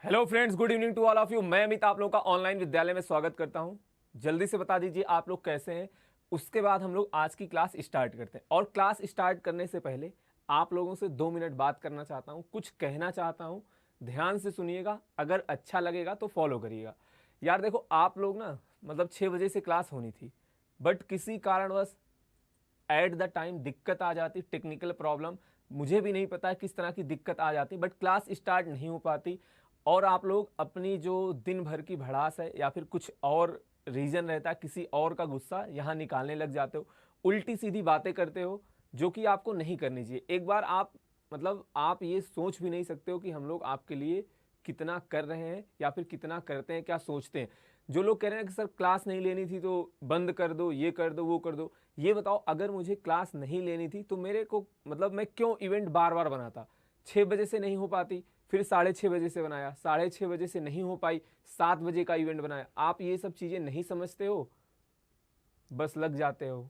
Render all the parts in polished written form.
Hello friends, good evening to all of you. मैं अमित आप लोगों का ऑनलाइन विद्यालय में स्वागत करता हूं। जल्दी से बता दीजिए आप लोग कैसे हैं, उसके बाद हम लोग आज की क्लास स्टार्ट करते हैं। और क्लास स्टार्ट करने से पहले आप लोगों से 2 मिनट बात करना चाहता हूं, कुछ कहना चाहता हूं। ध्यान से सुनिएगा, अगर अच्छा लगेगा तो फॉलो करिएगा। यार देखो, आप लोग ना मतलब 6 बजे से क्लास होनी थी, बट किसी कारणवश एट द टाइम दिक्कत आ जाती, टेक्निकल प्रॉब्लम। मुझे भी नहीं पता है किस तरह की दिक्कत आ जाती, बट क्लास स्टार्ट नहीं हो पाती। और आप लोग अपनी जो दिन भर की भड़ास है या फिर कुछ और रीजन रहता है, किसी और का गुस्सा यहाँ निकालने लग जाते हो, उल्टी सीधी बातें करते हो जो कि आपको नहीं करनी चाहिए। एक बार आप मतलब आप ये सोच भी नहीं सकते हो कि हम लोग आपके लिए कितना कर रहे हैं या फिर कितना करते हैं, क्या सोचते हैं। जो लोग कह रहे हैं कि सर क्लास नहीं लेनी थी तो बंद कर दो, ये कर दो, वो कर दो, ये बताओ, अगर मुझे क्लास नहीं लेनी थी तो मेरे को मतलब मैं क्यों इवेंट बार बार बनाता। 6 बजे से नहीं हो पाती, फिर 6:30 बजे से बनाया, 6:30 बजे से नहीं हो पाई, 7 बजे का इवेंट बनाया। आप ये सब चीजें नहीं समझते हो, बस लग जाते हो।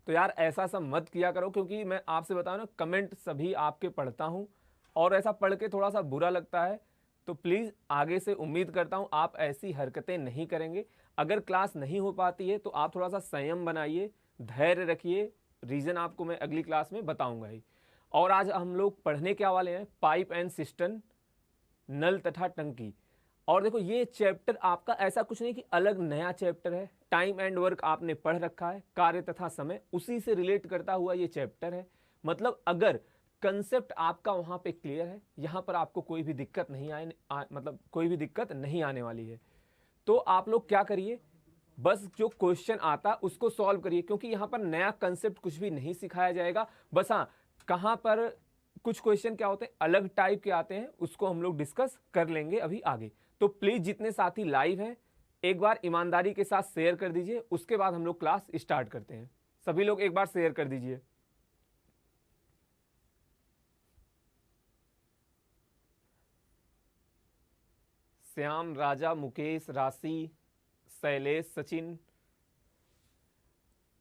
तो यार ऐसा सब मत किया करो, क्योंकि मैं आपसे बताऊं ना, कमेंट सभी आपके पढ़ता हूं और ऐसा पढ़ के थोड़ा सा बुरा लगता है। तो प्लीज आगे से उम्मीद करता हूं आप ऐसी हरकतें नहीं करेंगे। अगर क्लास नहीं हो पाती है तो आप थोड़ा सा संयम बनाइए, धैर्य रखिए। रीजन आपको मैं अगली क्लास में बताऊंगा ही। और आज हम लोग पढ़ने क्या वाले हैं, पाइप एंड सिस्टम, नल तथा टंकी। और देखो, ये चैप्टर आपका ऐसा कुछ नहीं कि अलग नया चैप्टर है। टाइम एंड वर्क आपने पढ़ रखा है, कार्य तथा समय उसी से रिलेट करता हुआ ये चैप्टर है। मतलब अगर कंसेप्ट आपका वहां पे क्लियर है, यहां पर आपको कोई भी दिक्कत नहीं मतलब कोई भी दिक्कत नहीं आने वाली है। तो आप लोग क्या करिए, बस जो क्वेश्चन आता उसको सॉल्व करिए, क्योंकि यहां पर नया कंसेप्ट कुछ भी नहीं सिखाया जाएगा। बस हाँ, कहां पर कुछ क्वेश्चन क्या होते हैं अलग टाइप के आते हैं, उसको हम लोग डिस्कस कर लेंगे अभी आगे। तो प्लीज जितने साथी लाइव हैं एक बार ईमानदारी के साथ शेयर कर दीजिए, उसके बाद हम लोग क्लास स्टार्ट करते हैं। सभी लोग एक बार शेयर कर दीजिए। श्याम, राजा, मुकेश, राशि, शैलेश, सचिन,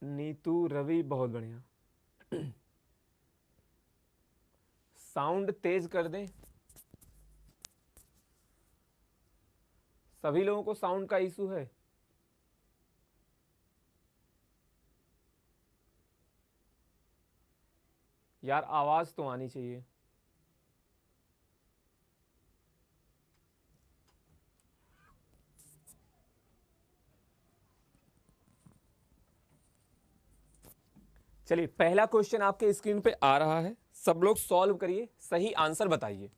नीतू, रवि, बहुत बढ़िया। साउंड तेज कर दें, सभी लोगों को साउंड का इशू है। यार आवाज तो आनी चाहिए। चलिए, पहला क्वेश्चन आपके स्क्रीन पे आ रहा है, सब लोग सॉल्व करिए, सही आंसर बताइए।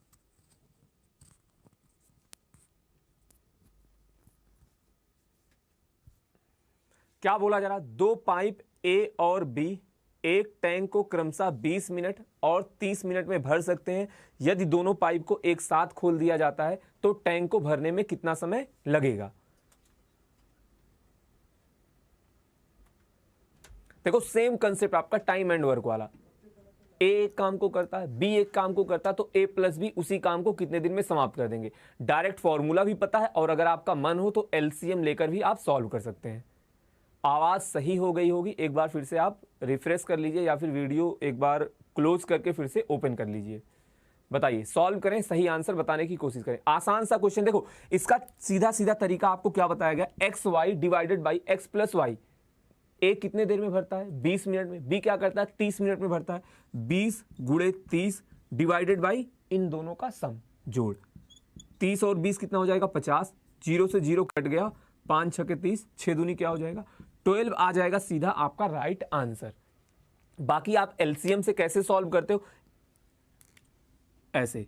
क्या बोला जा रहा, दो पाइप ए और बी एक टैंक को क्रमशः 20 मिनट और 30 मिनट में भर सकते हैं। यदि दोनों पाइप को एक साथ खोल दिया जाता है तो टैंक को भरने में कितना समय लगेगा। देखो, सेम कंसेप्ट आपका टाइम एंड वर्क वाला। ए एक काम को करता है, बी एक काम को करता है, तो ए प्लस बी उसी काम को कितने दिन में समाप्त कर देंगे। डायरेक्ट फॉर्मूला भी पता है, और अगर आपका मन हो तो एलसीएम लेकर भी आप सॉल्व कर सकते हैं। आवाज सही हो गई होगी, एक बार फिर से आप रिफ्रेश कर लीजिए या फिर वीडियो एक बार क्लोज करके फिर से ओपन कर लीजिए। बताइए, सॉल्व करें, सही आंसर बताने की कोशिश करें। आसान सा क्वेश्चन। देखो, इसका सीधा सीधा तरीका आपको क्या बताया गया, x y divided by x plus y. ए कितने देर में भरता है, 20 मिनट में। बी क्या करता है, 30 मिनट में भरता है। 20 गुणे 30 डिवाइडेड बाई इन दोनों का सम, जोड़। 30 और 20 कितना हो जाएगा, 50। जीरो से जीरो कट गया, 5 छके 30, 6 दूनी क्या हो जाएगा, 12 आ जाएगा सीधा आपका राइट आंसर। बाकी आप एलसीएम से कैसे सॉल्व करते हो, ऐसे।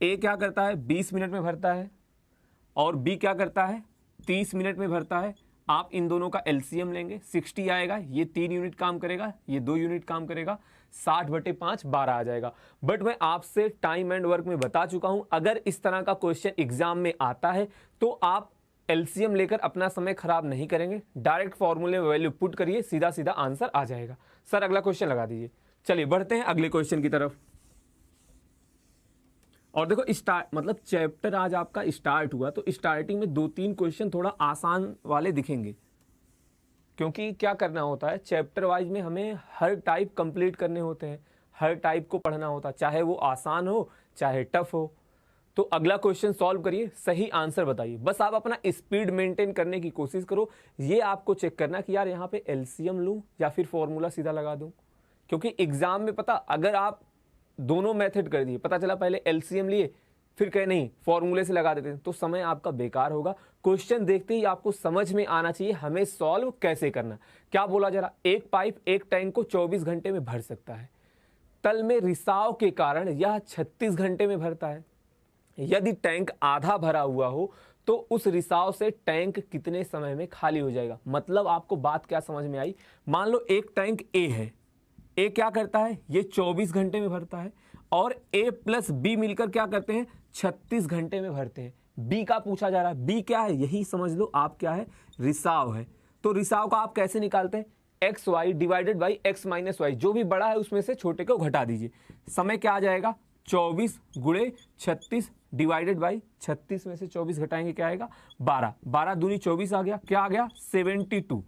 ए क्या करता है, 20 मिनट में भरता है, और बी क्या करता है, 30 मिनट में भरता है। आप इन दोनों का एलसीएम लेंगे, 60 आएगा। ये 3 यूनिट काम करेगा, ये 2 यूनिट काम करेगा। 60/5 12 आ जाएगा। बट मैं आपसे टाइम एंड वर्क में बता चुका हूं, अगर इस तरह का क्वेश्चन एग्जाम में आता है तो आप एलसीएम लेकर अपना समय खराब नहीं करेंगे। डायरेक्ट फॉर्मूले में वैल्यू पुट करिए, सीधा सीधा आंसर आ जाएगा। सर अगला क्वेश्चन लगा दीजिए। चलिए बढ़ते हैं अगले क्वेश्चन की तरफ। और देखो, स्टार्ट मतलब चैप्टर आज आपका स्टार्ट हुआ, तो स्टार्टिंग में 2-3 क्वेश्चन थोड़ा आसान वाले दिखेंगे, क्योंकि क्या करना होता है, चैप्टर वाइज में हमें हर टाइप कंप्लीट करने होते हैं, हर टाइप को पढ़ना होता है, चाहे वो आसान हो चाहे टफ हो। तो अगला क्वेश्चन सॉल्व करिए, सही आंसर बताइए। बस आप अपना स्पीड मेंटेन करने की कोशिश करो। ये आपको चेक करना कि यार यहाँ पे एलसीएम लूँ या फिर फॉर्मूला सीधा लगा दूँ, क्योंकि एग्जाम में पता अगर आप दोनों मेथड कर दिए, पता चला पहले एलसीएम लिए फिर कहे नहीं फॉर्मूले से लगा देते हैं, तो समय आपका बेकार होगा। क्वेश्चन देखते ही आपको समझ में आना चाहिए हमें सॉल्व कैसे करना। क्या बोला जरा, एक पाइप एक टैंक को 24 घंटे में भर सकता है। तल में रिसाव के कारण यह 36 घंटे में भरता है। यदि टैंक आधा भरा हुआ हो तो उस रिसाव से टैंक कितने समय में खाली हो जाएगा। मतलब आपको बात क्या समझ में आई। मान लो एक टैंक ए है, ए क्या करता है, ये 24 घंटे में भरता है, और ए प्लस बी मिलकर क्या करते हैं, 36 घंटे में भरते हैं। बी का पूछा जा रहा है, बी क्या है यही समझ लो आप, क्या है, रिसाव है। तो रिसाव का आप कैसे निकालते हैं, x y divided by x minus y, जो भी बड़ा है उसमें से छोटे को घटा दीजिए। समय क्या आ जाएगा, 24 गुणे 36 डिवाइडेड बाई 36 में से 24 घटाएंगे क्या आएगा, 12। 12 दूनी 24 आ गया, क्या आ गया 72,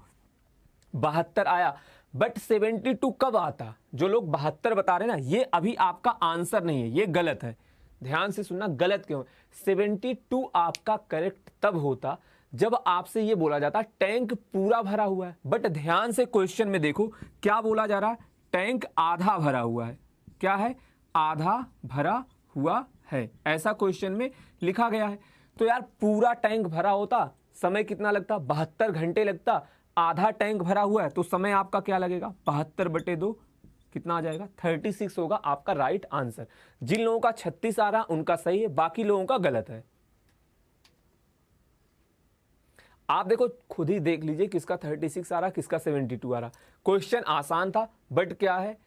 72 आया। बट 72 कब आता, जो लोग 72 बता रहे हैं ना, ये अभी आपका आंसर नहीं है, ये गलत है। ध्यान से सुनना, गलत क्यों। 72 आपका करेक्ट तब होता जब आपसे ये बोला जाता टैंक पूरा भरा हुआ है। बट ध्यान से क्वेश्चन में देखो क्या बोला जा रहा है, टैंक आधा भरा हुआ है। क्या है, आधा भरा हुआ है, ऐसा क्वेश्चन में लिखा गया है। तो यार पूरा टैंक भरा होता समय कितना लगता, 72 घंटे लगता। आधा टैंक भरा हुआ है तो समय आपका क्या लगेगा, 72/2 कितना आ जाएगा, 36 होगा आपका राइट आंसर। जिन लोगों का 36 आ रहा उनका सही है, बाकी लोगों का गलत है। आप देखो खुद ही देख लीजिए किसका 36 आ रहा, किसका 72 आ रहा। क्वेश्चन आसान था, बट क्या है,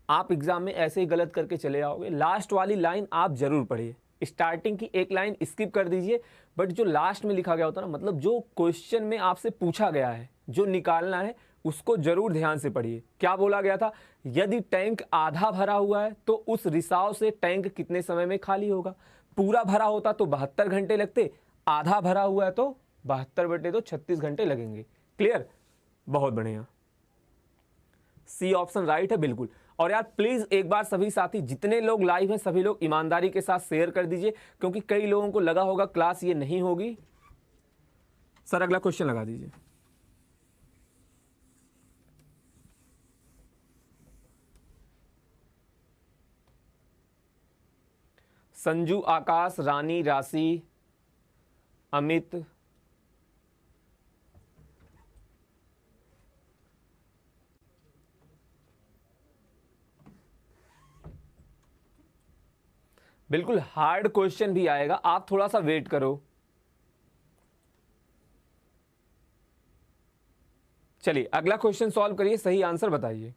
आप एग्जाम में ऐसे ही गलत करके चले आओगे। लास्ट वाली लाइन आप जरूर पढ़िए, स्टार्टिंग की एक लाइन स्किप कर दीजिए, बट जो लास्ट में लिखा गया होता है ना, मतलब जो क्वेश्चन में आपसे पूछा गया है, जो निकालना है, उसको जरूर ध्यान से पढ़िए। क्या बोला गया था, यदि टैंक आधा भरा हुआ है तो उस रिसाव से टैंक कितने समय में खाली होगा। पूरा भरा होता तो 72 घंटे लगते, आधा भरा हुआ है तो 72/2 36 घंटे लगेंगे। क्लियर, बहुत बढ़िया, सी ऑप्शन राइट है बिल्कुल। और यार प्लीज एक बार सभी साथी जितने लोग लाइव हैं सभी लोग ईमानदारी के साथ शेयर कर दीजिए, क्योंकि कई लोगों को लगा होगा क्लास ये नहीं होगी। सर अगला क्वेश्चन लगा दीजिए। संजू, आकाश, रानी, राशि, अमित, बिल्कुल हार्ड क्वेश्चन भी आएगा, आप थोड़ा सा वेट करो। चलिए अगला क्वेश्चन सॉल्व करिए, सही आंसर बताइए।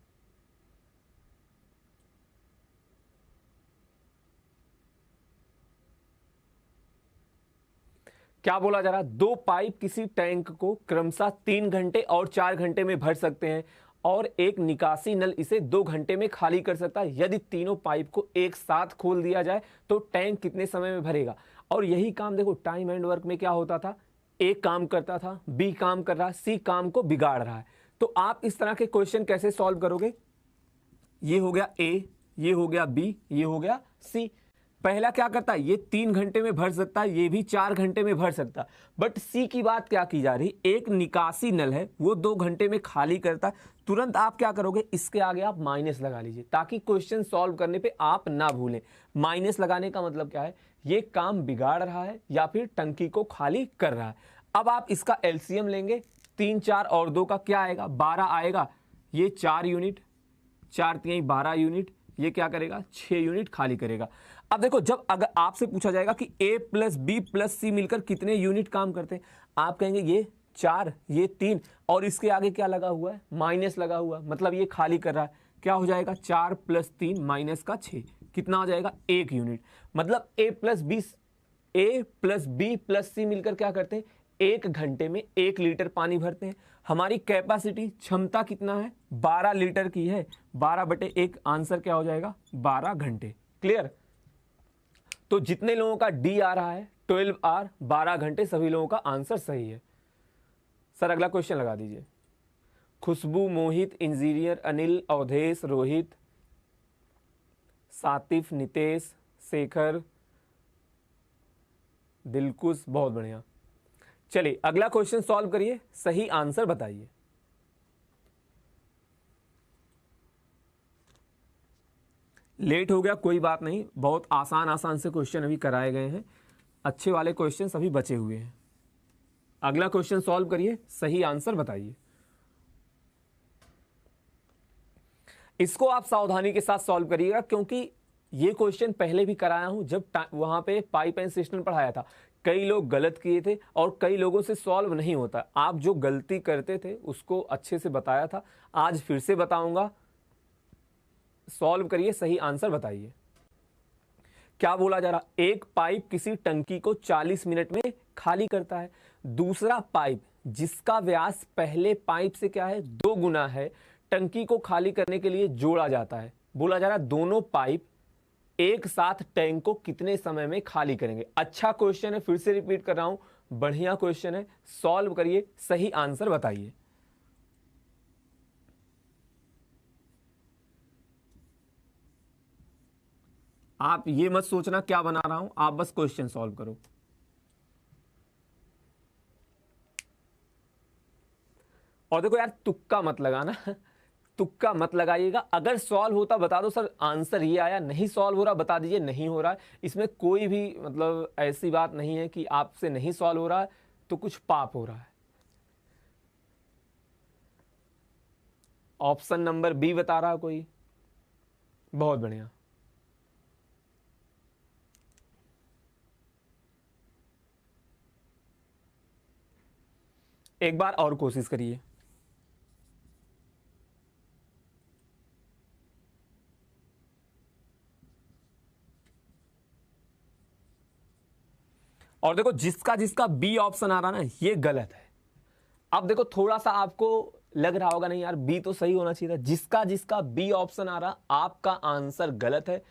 क्या बोला जा रहा है, दो पाइप किसी टैंक को क्रमशः 3 घंटे और 4 घंटे में भर सकते हैं और एक निकासी नल इसे 2 घंटे में खाली कर सकता है। यदि तीनों पाइप को एक साथ खोल दिया जाए तो टैंक कितने समय में भरेगा। और यही काम देखो टाइम एंड वर्क में क्या होता था, ए काम करता था, बी काम कर रहा है, सी काम को बिगाड़ रहा है। तो आप इस तरह के क्वेश्चन कैसे सॉल्व करोगे, ये हो गया ए, ये हो गया बी, ये हो गया सी। पहला क्या करता है, ये 3 घंटे में भर सकता है, ये भी 4 घंटे में भर सकता है। बट सी की बात क्या की जा रही, एक निकासी नल है वो 2 घंटे में खाली करता है। तुरंत आप क्या करोगे, इसके आगे आप माइनस लगा लीजिए ताकि क्वेश्चन सॉल्व करने पे आप ना भूलें। माइनस लगाने का मतलब क्या है, ये काम बिगाड़ रहा है या फिर टंकी को खाली कर रहा है। अब आप इसका एलसीएम लेंगे, 3 4 और 2 का क्या आएगा, 12 आएगा। ये 4 यूनिट, 4 3 12 यूनिट, ये क्या करेगा 6 यूनिट खाली करेगा। अब देखो जब अगर आपसे पूछा जाएगा कि ए प्लस बी प्लस सी मिलकर कितने यूनिट काम करते हैं, आप कहेंगे ये 4, ये 3 और इसके आगे क्या लगा हुआ है, माइनस लगा हुआ, मतलब ये खाली कर रहा है। क्या हो जाएगा 4 + 3 माइनस का 6, कितना हो जाएगा 1 यूनिट। मतलब ए प्लस बी प्लस सी मिलकर क्या करते हैं, 1 घंटे में 1 लीटर पानी भरते हैं। हमारी कैपेसिटी क्षमता कितना है, 12 लीटर की है, 12/1 आंसर क्या हो जाएगा 12 घंटे। क्लियर, तो जितने लोगों का डी आ रहा है 12 आवर 12 घंटे, सभी लोगों का आंसर सही है। सर अगला क्वेश्चन लगा दीजिए। खुशबू, मोहित, इंजीनियर, अनिल, अवधेश, रोहित, सातिफ, नितेश, शेखर, दिलकुश, बहुत बढ़िया। चलिए अगला क्वेश्चन सॉल्व करिए, सही आंसर बताइए। लेट हो गया कोई बात नहीं, बहुत आसान आसान से क्वेश्चन अभी कराए गए हैं, अच्छे वाले क्वेश्चन अभी बचे हुए हैं। अगला क्वेश्चन सॉल्व करिए, सही आंसर बताइए। इसको आप सावधानी के साथ सॉल्व करिएगा, क्योंकि ये क्वेश्चन पहले भी कराया हूं जब वहां पे पाइप एंड सिस्टम पढ़ाया था। कई लोग गलत किए थे और कई लोगों से सॉल्व नहीं होता। आप जो गलती करते थे उसको अच्छे से बताया था, आज फिर से बताऊंगा। सॉल्व करिए, सही आंसर बताइए। क्या बोला जा रहा, एक पाइप किसी टंकी को 40 मिनट में खाली करता है। दूसरा पाइप जिसका व्यास पहले पाइप से क्या है 2 गुना है, टंकी को खाली करने के लिए जोड़ा जाता है। बोला जा रहा दोनों पाइप एक साथ टैंक को कितने समय में खाली करेंगे। अच्छा क्वेश्चन है, फिर से रिपीट कर रहा हूं, बढ़िया क्वेश्चन है। सॉल्व करिए, सही आंसर बताइए। आप ये मत सोचना क्या बना रहा हूं, आप बस क्वेश्चन सॉल्व करो। और देखो यार, तुक्का मत लगाना, तुक्का मत लगाइएगा। अगर सॉल्व होता बता दो सर आंसर ये आया, नहीं सॉल्व हो रहा बता दीजिए नहीं हो रहा है। इसमें कोई भी मतलब ऐसी बात नहीं है कि आपसे नहीं सॉल्व हो रहा है तो कुछ पाप हो रहा है। ऑप्शन नंबर बी बता रहा कोई, बहुत बढ़िया। एक बार और कोशिश करिए। और देखो जिसका जिसका बी ऑप्शन आ रहा ना ये गलत है। अब देखो थोड़ा सा आपको लग रहा होगा नहीं यार बी तो सही होना चाहिए था। जिसका जिसका बी ऑप्शन आ रहा आपका आंसर गलत है।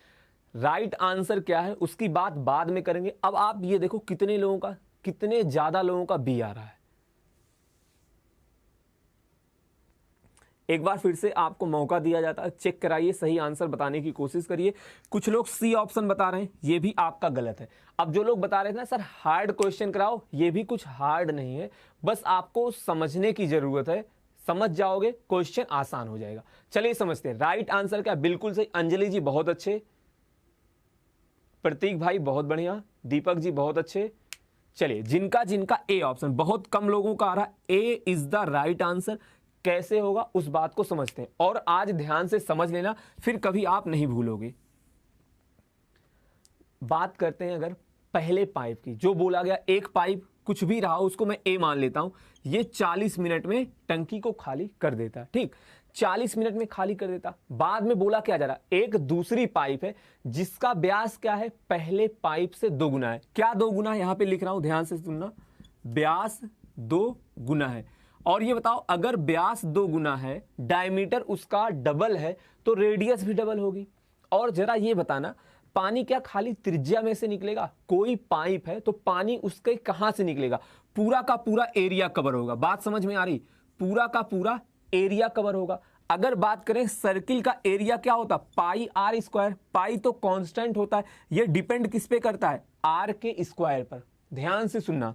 राइट आंसर क्या है उसकी बात बाद में करेंगे। अब आप ये देखो कितने लोगों का, कितने ज्यादा लोगों का बी आ रहा है। एक बार फिर से आपको मौका दिया जाता है, चेक कराइए, सही आंसर बताने की कोशिश करिए। कुछ लोग सी ऑप्शन बता रहे हैं, ये भी आपका गलत है। अब जो लोग बता रहे थे ना सर हार्ड क्वेश्चन कराओ, ये भी कुछ हार्ड नहीं है, बस आपको समझने की जरूरत है। समझ जाओगे क्वेश्चन आसान हो जाएगा। चलिए समझते हैं राइट आंसर क्या। बिल्कुल सही, अंजलि जी बहुत अच्छे, प्रतीक भाई बहुत बढ़िया, दीपक जी बहुत अच्छे। चलिए जिनका जिनका ए ऑप्शन, बहुत कम लोगों का आ रहा है ए इज द राइट आंसर। कैसे होगा उस बात को समझते हैं, और आज ध्यान से समझ लेना, फिर कभी आप नहीं भूलोगे। बात करते हैं अगर पहले पाइप की, जो बोला गया एक पाइप कुछ भी रहा उसको मैं ए मान लेता हूं, ये 40 मिनट में टंकी को खाली कर देता। ठीक, 40 मिनट में खाली कर देता। बाद में बोला क्या जा रहा, एक दूसरी पाइप है जिसका व्यास क्या है पहले पाइप से 2 गुना है। क्या 2 गुना है, यहां पे लिख रहा हूं ध्यान से सुनना, व्यास 2 गुना है। और ये बताओ अगर व्यास 2 गुना है, डायमीटर उसका डबल है, तो रेडियस भी डबल होगी। और जरा ये बताना पानी क्या खाली त्रिज्या में से निकलेगा? कोई पाइप है तो पानी उसके कहां से निकलेगा? पूरा का पूरा एरिया कवर होगा। बात समझ में आ रही? पूरा का पूरा एरिया कवर होगा। अगर बात करें सर्किल का एरिया क्या होता, पाई आर स्क्वायर। पाई तो कांस्टेंट होता है, ये डिपेंड किस पे करता है, आर के स्क्वायर पर। ध्यान से सुनना,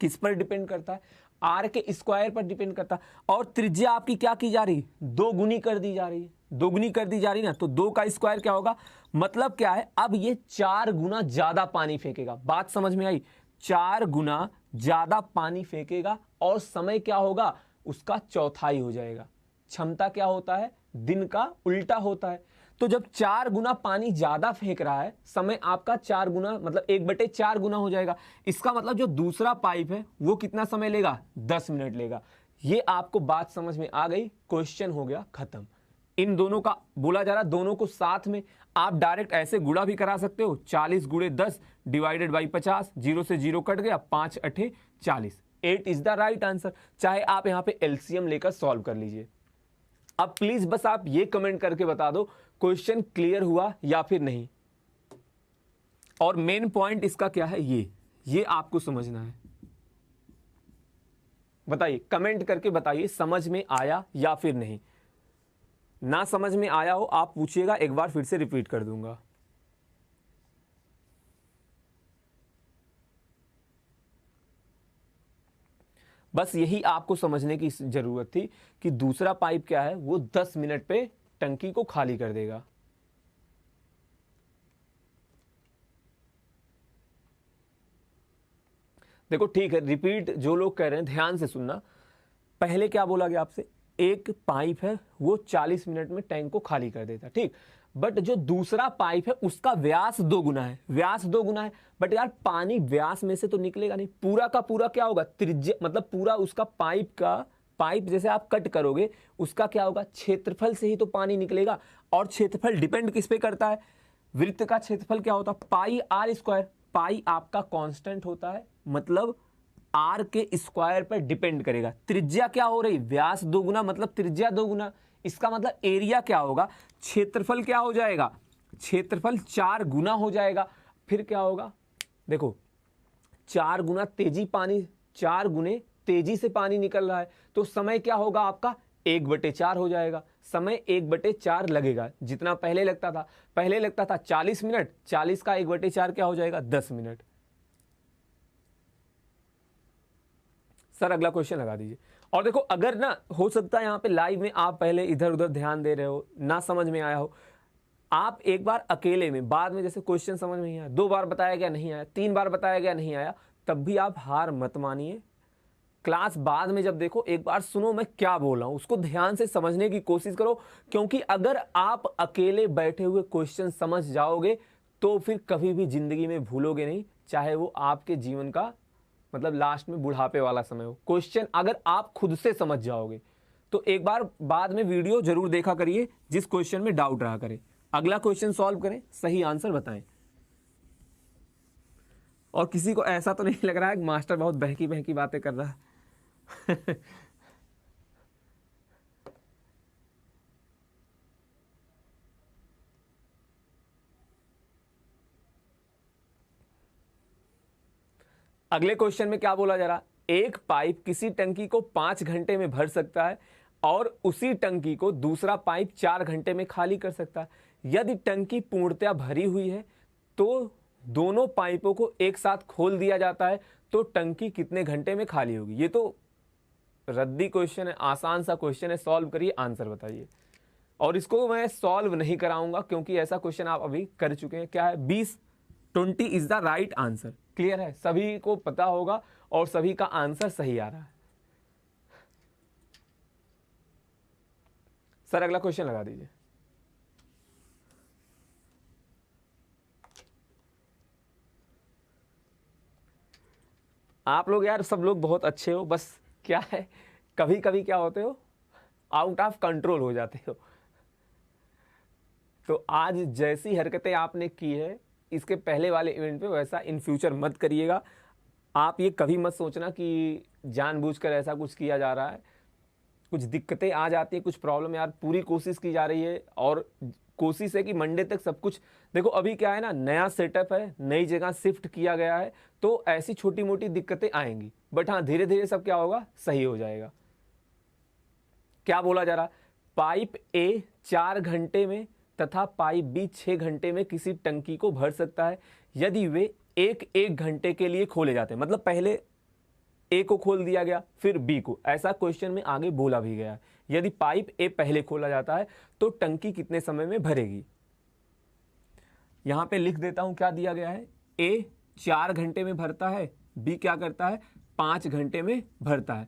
किस पर डिपेंड करता है, आर के स्क्वायर पर डिपेंड करता है। और त्रिज्या आपकी क्या की जा रही, 2 गुनी कर दी जा रही है। 2 गुनी कर दी जा रही ना, तो 2 का स्क्वायर क्या होगा, मतलब क्या है, अब ये 4 गुना ज्यादा पानी फेंकेगा। बात समझ में आई? 4 गुना ज्यादा पानी फेंकेगा और समय क्या होगा उसका चौथाई हो जाएगा। क्षमता क्या होता है, दिन का उल्टा होता है। तो जब 4 गुना पानी ज्यादा फेंक रहा है, समय आपका 4 गुना मतलब 1/4 गुना हो जाएगा। इसका मतलब जो दूसरा पाइप है वो कितना समय लेगा, 10 मिनट लेगा। ये आपको बात समझ में आ गई, क्वेश्चन हो गया खत्म। इन दोनों का बोला जा रहा, दोनों को साथ में आप डायरेक्ट ऐसे गुणा भी करा सकते हो, 40 गुणे 10 डिवाइडेड बाई 50, 0 से 0 कट गया, 5 8 40। 8 इज द राइट आंसर। चाहे आप यहां पे एलसीएम लेकर सॉल्व कर लीजिए। अब प्लीज बस आप ये कमेंट करके बता दो क्वेश्चन क्लियर हुआ या फिर नहीं। और मेन पॉइंट इसका क्या है, ये आपको समझना है। बताइए, कमेंट करके बताइए समझ में आया या फिर नहीं। ना समझ में आया हो आप पूछिएगा, एक बार फिर से रिपीट कर दूंगा। बस यही आपको समझने की जरूरत थी कि दूसरा पाइप क्या है, वो 10 मिनट पे टंकी को खाली कर देगा। देखो ठीक है, रिपीट जो लोग कह रहे हैं ध्यान से सुनना। पहले क्या बोला गया आपसे, एक पाइप है वो 40 मिनट में टैंक को खाली कर देता, ठीक। बट जो दूसरा पाइप है उसका व्यास 2 गुना है, व्यास 2 गुना है। बट यार पानी व्यास में से तो निकलेगा नहीं, पूरा का पूरा क्या होगा, त्रिज्या, मतलब पूरा उसका पाइप जैसे आप कट करोगे उसका क्या होगा, क्षेत्रफल से ही तो पानी निकलेगा। और क्षेत्रफल डिपेंड किस पे करता है, वृत्त का क्षेत्रफल क्या होता है, पाई आर स्क्वायर। पाई आपका कांस्टेंट होता है, मतलब आर के स्क्वायर पर डिपेंड करेगा। त्रिज्या क्या हो रही, व्यास 2 गुना मतलब त्रिज्या 2 गुना। इसका मतलब एरिया क्या होगा, क्षेत्रफल क्या हो जाएगा, क्षेत्रफल 4 गुना हो जाएगा। फिर क्या होगा, देखो 4 गुना तेजी पानी, 4 गुने तेजी से पानी निकल रहा है, तो समय क्या होगा आपका 1/4 हो जाएगा। समय 1/4 लगेगा, जितना पहले लगता था 40 मिनट, 40 का 1/4 क्या हो जाएगा, 10 मिनट। सर अगला क्वेश्चन लगा दीजिए। और देखो अगर ना हो सकता है यहाँ पे लाइव में आप पहले इधर उधर ध्यान दे रहे हो, ना समझ में आया हो, आप एक बार अकेले में, बाद में जैसे क्वेश्चन समझ में नहीं आया, 2 बार बताया गया नहीं आया, 3 बार बताया गया नहीं आया, तब भी आप हार मत मानिए। क्लास बाद में जब देखो एक बार सुनो मैं क्या बोल रहा हूं, उसको ध्यान से समझने की कोशिश करो। क्योंकि अगर आप अकेले बैठे हुए क्वेश्चन समझ जाओगे तो फिर कभी भी जिंदगी में भूलोगे नहीं, चाहे वो आपके जीवन का मतलब लास्ट में बुढ़ापे वाला समय हो। क्वेश्चन अगर आप खुद से समझ जाओगे तो एक बार बाद में वीडियो जरूर देखा करिए, जिस क्वेश्चन में डाउट रहा करे। अगला क्वेश्चन सॉल्व करें, सही आंसर बताएं। और किसी को ऐसा तो नहीं लग रहा है कि मास्टर बहुत बहकी बहकी बातें कर रहा है। अगले क्वेश्चन में क्या बोला जा रहा, एक पाइप किसी टंकी को 5 घंटे में भर सकता है और उसी टंकी को दूसरा पाइप 4 घंटे में खाली कर सकता है। यदि टंकी पूर्णतया भरी हुई है तो दोनों पाइपों को एक साथ खोल दिया जाता है तो टंकी कितने घंटे में खाली होगी। ये तो रद्दी क्वेश्चन है, आसान सा क्वेश्चन है, सॉल्व करिए, आंसर बताइए। और इसको मैं सॉल्व नहीं कराऊंगा क्योंकि ऐसा क्वेश्चन आप अभी कर चुके हैं। क्या है, 20 is the right answer. Clear है, सभी को पता होगा और सभी का आंसर सही आ रहा है। सर अगला क्वेश्चन लगा दीजिए। आप लोग यार सब लोग बहुत अच्छे हो, बस क्या है कभी कभी क्या होते हो, आउट ऑफ कंट्रोल हो जाते हो। तो आज जैसी हरकतें आपने की है इसके पहले वाले इवेंट पे, वैसा इन फ्यूचर मत करिएगा। आप ये कभी मत सोचना कि जानबूझकर ऐसा कुछ किया जा रहा है। कुछ दिक्कतें आ जाती है, कुछ प्रॉब्लम, यार पूरी कोशिश की जा रही है और कोशिश है कि मंडे तक सब कुछ। देखो अभी क्या है ना, नया सेटअप है, नई जगह शिफ्ट किया गया है, तो ऐसी छोटी मोटी दिक्कतें आएंगी, बट हाँ धीरे धीरे सब क्या होगा, सही हो जाएगा। क्या बोला जा रहा, पाइप ए 4 घंटे में तथा पाइप बी 6 घंटे में किसी टंकी को भर सकता है यदि वे एक घंटे के लिए खोले जाते हैं। मतलब पहले ए को खोल दिया गया फिर बी को, ऐसा क्वेश्चन में आगे बोला भी गया है। यदि पाइप ए पहले खोला जाता है तो टंकी कितने समय में भरेगी। यहां पे लिख देता हूं क्या दिया गया है, ए 4 घंटे में भरता है, बी क्या करता है 5 घंटे में भरता है।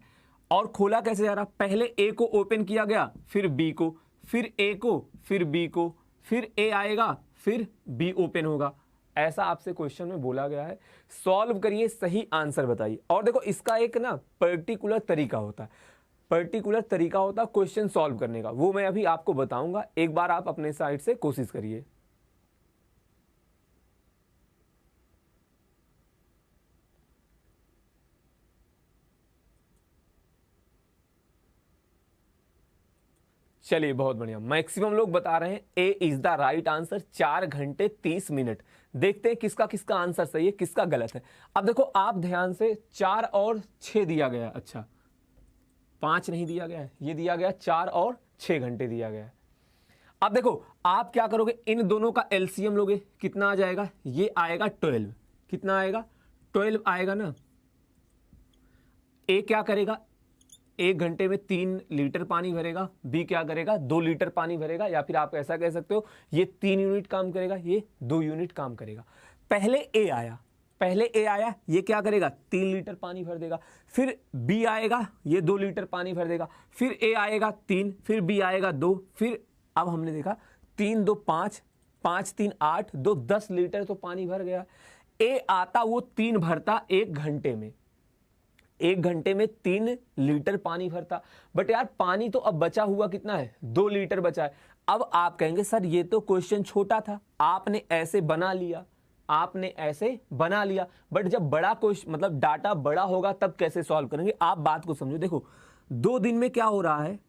और खोला कैसे जा रहा, पहले ए को ओपन किया गया फिर बी को, फिर ए को फिर बी को, फिर ए आएगा फिर बी ओपन होगा। ऐसा आपसे क्वेश्चन में बोला गया है। सॉल्व करिए, सही आंसर बताइए। और देखो इसका एक ना पर्टिकुलर तरीका होता है, क्वेश्चन सॉल्व करने का, वो मैं अभी आपको बताऊंगा। एक बार आप अपने साइड से कोशिश करिए। चलिए बहुत बढ़िया, मैक्सिमम लोग बता रहे हैं ए इज द राइट आंसर, 4 घंटे 30 मिनट। देखते हैं किसका किसका आंसर सही है, किसका गलत है। अब देखो आप ध्यान से, 4 और 6 दिया गया, अच्छा 5 नहीं दिया गया है, ये दिया गया 4 और 6 घंटे दिया गया है। अब देखो आप क्या करोगे, इन दोनों का एलसीएम लोगे, कितना आ जाएगा, ये आएगा 12। कितना आएगा, 12 आएगा ना। ए क्या करेगा, 1 घंटे में 3 लीटर पानी भरेगा, बी क्या करेगा 2 लीटर पानी भरेगा, या फिर आप ऐसा कह सकते हो ये 3 यूनिट काम करेगा, ये 2 यूनिट काम करेगा। पहले ए आया, ये क्या करेगा 3 लीटर पानी भर देगा। फिर बी आएगा, ये 2 लीटर पानी भर देगा। फिर ए आएगा 3, फिर बी आएगा 2, फिर अब हमने देखा 3 2 5, 5 3 8, 2 10 लीटर तो पानी भर गया। ए आता वो 3 भरता 1 घंटे में, 1 घंटे में 3 लीटर पानी भरता। बट यार पानी तो अब बचा हुआ कितना है, 2 लीटर बचा है। अब आप कहेंगे सर ये तो क्वेश्चन छोटा था, आपने ऐसे बना लिया, बट जब बड़ा क्वेश्चन मतलब डाटा बड़ा होगा तब कैसे सॉल्व करेंगे। आप बात को समझो, देखो 2 दिन में क्या हो रहा है,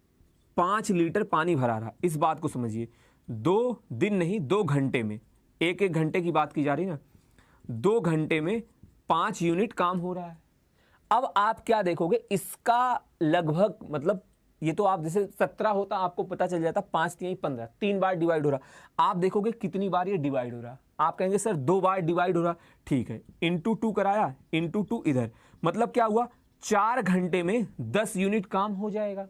5 लीटर पानी भरा रहा, इस बात को समझिए। 2 दिन नहीं, 2 घंटे में, एक घंटे की बात की जा रही है ना, 2 घंटे में 5 यूनिट काम हो रहा है। अब आप क्या देखोगे, इसका लगभग मतलब ये तो आप जैसे 17 होता आपको पता चल जाता, 5 3 15, 3 बार डिवाइड हो रहा। आप देखोगे कितनी बार ये डिवाइड हो रहा, आप कहेंगे सर 2 बार डिवाइड हो रहा, ठीक है, इंटू 2 कराया, इंटू 2 इधर, मतलब क्या हुआ 4 घंटे में 10 यूनिट काम हो जाएगा।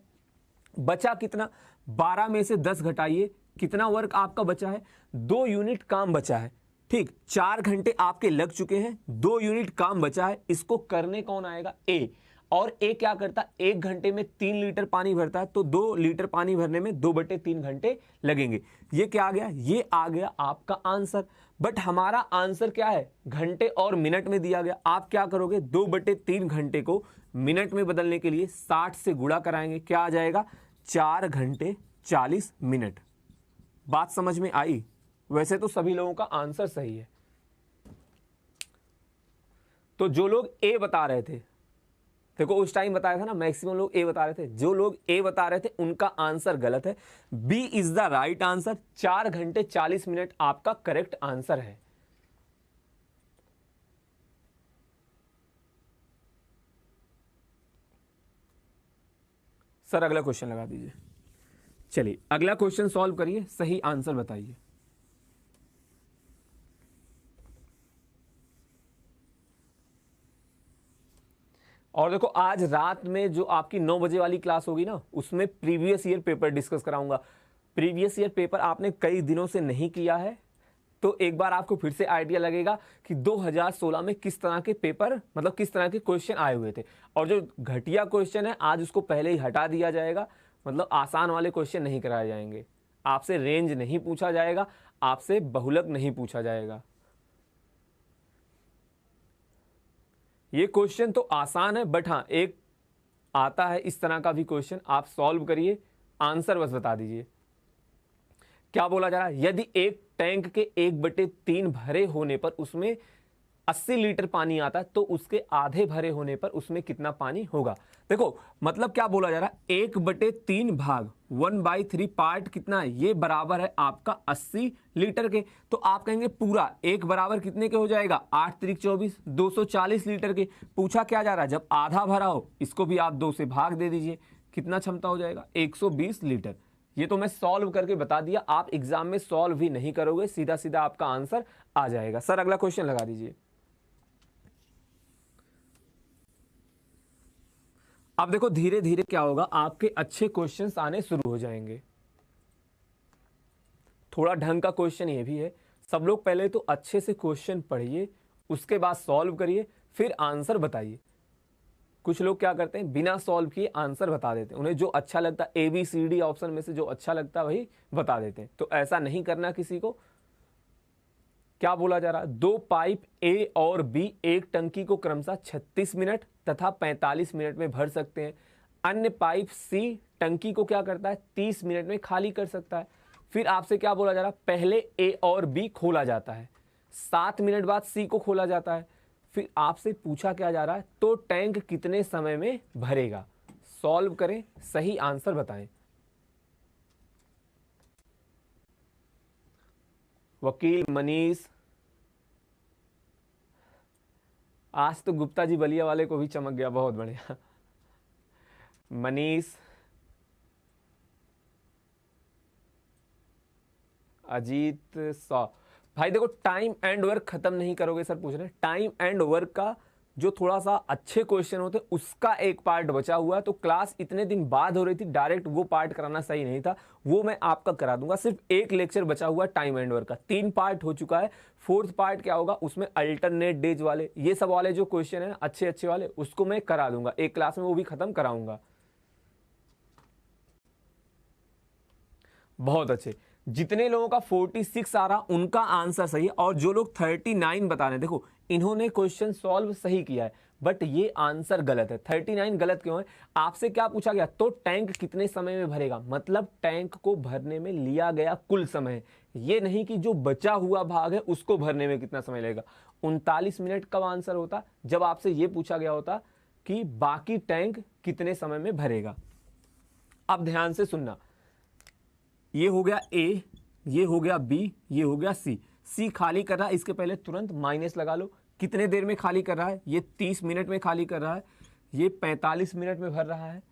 बचा कितना, 12 में से 10 घटाइए, कितना वर्क आपका बचा है, 2 यूनिट काम बचा है। ठीक, 4 घंटे आपके लग चुके हैं, 2 यूनिट काम बचा है, इसको करने कौन आएगा, ए। और ए क्या करता, 1 घंटे में 3 लीटर पानी भरता है, तो 2 लीटर पानी भरने में 2/3 घंटे लगेंगे। ये क्या आ गया, ये आ गया आपका आंसर। बट हमारा आंसर क्या है, घंटे और मिनट में दिया गया। आप क्या करोगे, 2/3 घंटे को मिनट में बदलने के लिए 60 से गुणा कराएंगे, क्या आ जाएगा 4 घंटे 40 मिनट। बात समझ में आई। वैसे तो सभी लोगों का आंसर सही है। तो जो लोग ए बता रहे थे, देखो उस टाइम बताया था ना, मैक्सिमम लोग ए बता रहे थे, जो लोग ए बता रहे थे उनका आंसर गलत है। B is the right answer, 4 घंटे 40 मिनट आपका करेक्ट आंसर है। सर अगला क्वेश्चन लगा दीजिए। चलिए अगला क्वेश्चन सॉल्व करिए, सही आंसर बताइए। और देखो आज रात में जो आपकी 9 बजे वाली क्लास होगी ना, उसमें प्रीवियस ईयर पेपर डिस्कस कराऊंगा। प्रीवियस ईयर पेपर आपने कई दिनों से नहीं किया है, तो एक बार आपको फिर से आइडिया लगेगा कि 2016 में किस तरह के पेपर मतलब किस तरह के क्वेश्चन आए हुए थे। और जो घटिया क्वेश्चन है आज उसको पहले ही हटा दिया जाएगा, मतलब आसान वाले क्वेश्चन नहीं कराए जाएंगे, आपसे रेंज नहीं पूछा जाएगा, आपसे बहुलक नहीं पूछा जाएगा। ये क्वेश्चन तो आसान है, बट हाँ एक आता है इस तरह का भी क्वेश्चन, आप सॉल्व करिए, आंसर बस बता दीजिए। क्या बोला जा रहा है, यदि एक टैंक के 1/3 भरे होने पर उसमें 80 लीटर पानी आता है, तो उसके आधे भरे होने पर उसमें कितना पानी होगा। देखो मतलब क्या बोला जा रहा है, 1/3 भाग 1/3 पार्ट कितना है, ये बराबर है आपका 80 लीटर के। तो आप कहेंगे पूरा एक बराबर कितने के हो जाएगा, 8 त्रिक 24, 240 लीटर के। पूछा क्या जा रहा है, जब आधा भरा हो इसको भी आप 2 से भाग दे दीजिए, कितना क्षमता हो जाएगा 120 लीटर। ये तो मैं सॉल्व करके बता दिया, आप एग्जाम में सॉल्व भी नहीं करोगे, सीधा सीधा आपका आंसर आ जाएगा। सर अगला क्वेश्चन लगा दीजिए। अब देखो धीरे धीरे क्या होगा, आपके अच्छे क्वेश्चंस आने शुरू हो जाएंगे। थोड़ा ढंग का क्वेश्चन ये भी है, सब लोग पहले तो अच्छे से क्वेश्चन पढ़िए, उसके बाद सॉल्व करिए, फिर आंसर बताइए। कुछ लोग क्या करते हैं, बिना सॉल्व किए आंसर बता देते हैं, उन्हें जो अच्छा लगता है ABCD ऑप्शन में से जो अच्छा लगता है वही बता देते हैं। तो ऐसा नहीं करना किसी को। क्या बोला जा रहा है, 2 पाइप A और B एक टंकी को क्रमशः 36 मिनट तथा 45 मिनट में भर सकते हैं। अन्य पाइप C टंकी को क्या करता है, 30 मिनट में खाली कर सकता है। फिर आपसे क्या बोला जा रहा है, पहले A और B खोला जाता है, 7 मिनट बाद C को खोला जाता है। फिर आपसे पूछा क्या जा रहा है, तो टैंक कितने समय में भरेगा। सॉल्व करें, सही आंसर बताएं। वकील मनीष, आज तो गुप्ता जी बलिया वाले को भी चमक गया, बहुत बढ़िया। मनीष, अजीत, सौ। भाई देखो टाइम एंड वर्क खत्म नहीं करोगे सर, पूछ रहे हैं टाइम एंड वर्क का जो थोड़ा सा अच्छे क्वेश्चन होते उसका एक पार्ट बचा हुआ है, तो क्लास इतने दिन बाद हो रही थी, डायरेक्ट वो पार्ट कराना सही नहीं था, वो मैं आपका करा दूंगा। सिर्फ एक लेक्चर बचा हुआ टाइम एंड वर्क का, 3 पार्ट हो चुका है। 4th पार्ट क्या होगा, उसमें अल्टरनेट डेज वाले ये सब वाले जो क्वेश्चन है अच्छे अच्छे वाले, उसको मैं करा दूंगा एक क्लास में, वो भी खत्म कराऊंगा। बहुत अच्छे, जितने लोगों का 46 आ रहा उनका आंसर सही है, और जो लोग 39 बता रहे हैं, देखो इन्होंने क्वेश्चन सॉल्व सही किया है बट ये आंसर गलत है। 39 गलत क्यों है, आपसे क्या पूछा गया, तो टैंक कितने समय में भरेगा, मतलब टैंक को भरने में लिया गया कुल समय, ये नहीं कि जो बचा हुआ भाग है उसको भरने में कितना समय लगेगा। 39 मिनट कब आंसर होता, जब आपसे ये पूछा गया होता कि बाकी टैंक कितने समय में भरेगा। अब ध्यान से सुनना, ये हो गया ए, ये हो गया बी, ये हो गया सी। सी खाली कर रहा है, इसके पहले तुरंत माइनस लगा लो, कितने देर में खाली कर रहा है, ये 30 मिनट में खाली कर रहा है, ये 45 मिनट में भर रहा है,